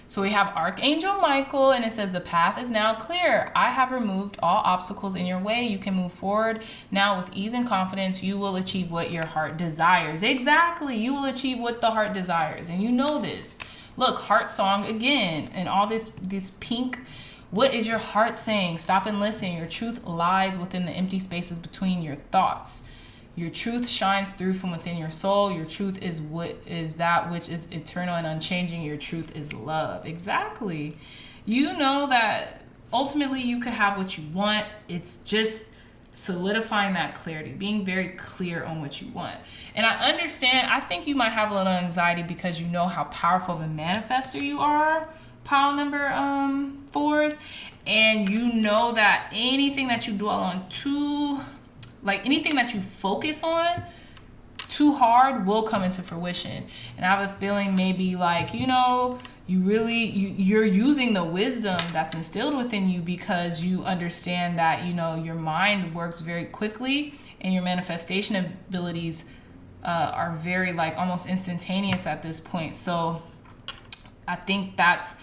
So we have Archangel Michael, and it says, the path is now clear. I have removed all obstacles in your way. You can move forward now with ease and confidence. You will achieve what your heart desires. Exactly. You will achieve what the heart desires. And you know this. Look, heart song again. And all this pink. What is your heart saying? Stop and listen. Your truth lies within the empty spaces between your thoughts. Your truth shines through from within your soul. Your truth is that which is eternal and unchanging. Your truth is love. Exactly. You know that ultimately you could have what you want. It's just solidifying that clarity, being very clear on what you want. And I understand, I think you might have a little anxiety because you know how powerful of a manifester you are, pile number 4s. And you know that anything that you dwell on anything that you focus on too hard will come into fruition. And I have a feeling maybe like, you're using the wisdom that's instilled within you because you understand that, your mind works very quickly and your manifestation abilities are very like almost instantaneous at this point. So I think that's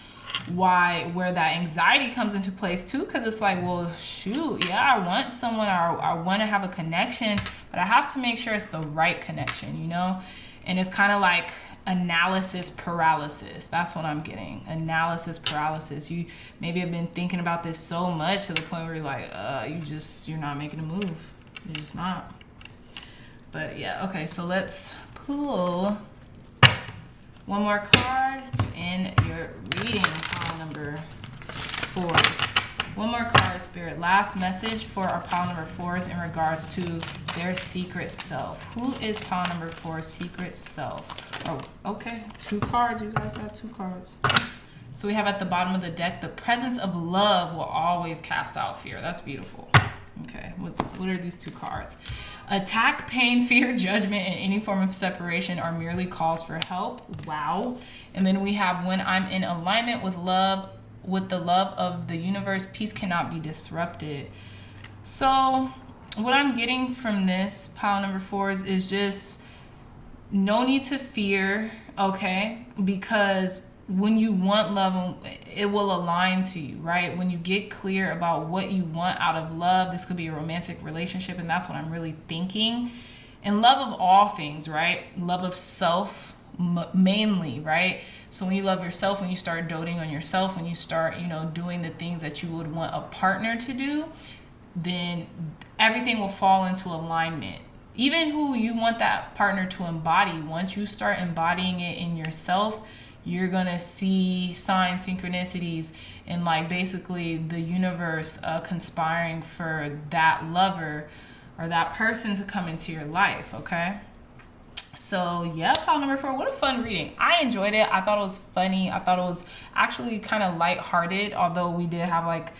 where that anxiety comes into place too, because it's like, well, shoot, yeah, I want someone, I want to have a connection, but I have to make sure it's the right connection, and it's kind of like analysis paralysis. That's what I'm getting. Analysis paralysis. You maybe have been thinking about this so much to the point where you're like, you're not making a move. You're just not. But yeah, okay, so let's pull One more card to end your reading, pile number 4s. One more card, Spirit. Last message for our pile number 4s in regards to their secret self. Who is pile number 4's secret self? Oh, okay. 2 cards. You guys got 2 cards. So we have at the bottom of the deck, the presence of love will always cast out fear. That's beautiful. Okay, what are these 2 cards? Attack, pain, fear, judgment, and any form of separation are merely calls for help. Wow. And then we have when I'm in alignment with love, with the love of the universe, peace cannot be disrupted. So what I'm getting from this pile number 4s is just no need to fear, okay? Because when you want love, it will align to you, right? When you get clear about what you want out of love, this could be a romantic relationship, and that's what I'm really thinking. And love of all things, right? Love of self mainly, right? So when you love yourself, when you start doting on yourself, when you start, doing the things that you would want a partner to do, then everything will fall into alignment. Even who you want that partner to embody, once you start embodying it in yourself, you're gonna see signs, synchronicities, and basically the universe conspiring for that lover or that person to come into your life, okay? So yeah, pile number 4, what a fun reading. I enjoyed it. I thought it was funny. I thought it was actually kind of lighthearted, although we did have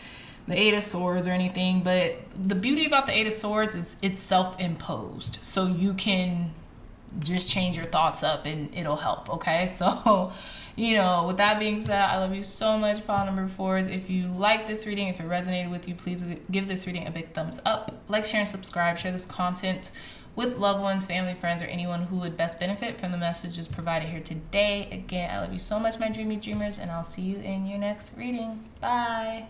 the 8 of Swords or anything. But the beauty about the 8 of Swords is it's self-imposed. So you can just change your thoughts up and it'll help, okay? So, with that being said, I love you so much, pile number 4s. If you like this reading, if it resonated with you, please give this reading a big thumbs up. Like, share, and subscribe. Share this content with loved ones, family, friends, or anyone who would best benefit from the messages provided here today. Again, I love you so much, my dreamy dreamers, and I'll see you in your next reading. Bye.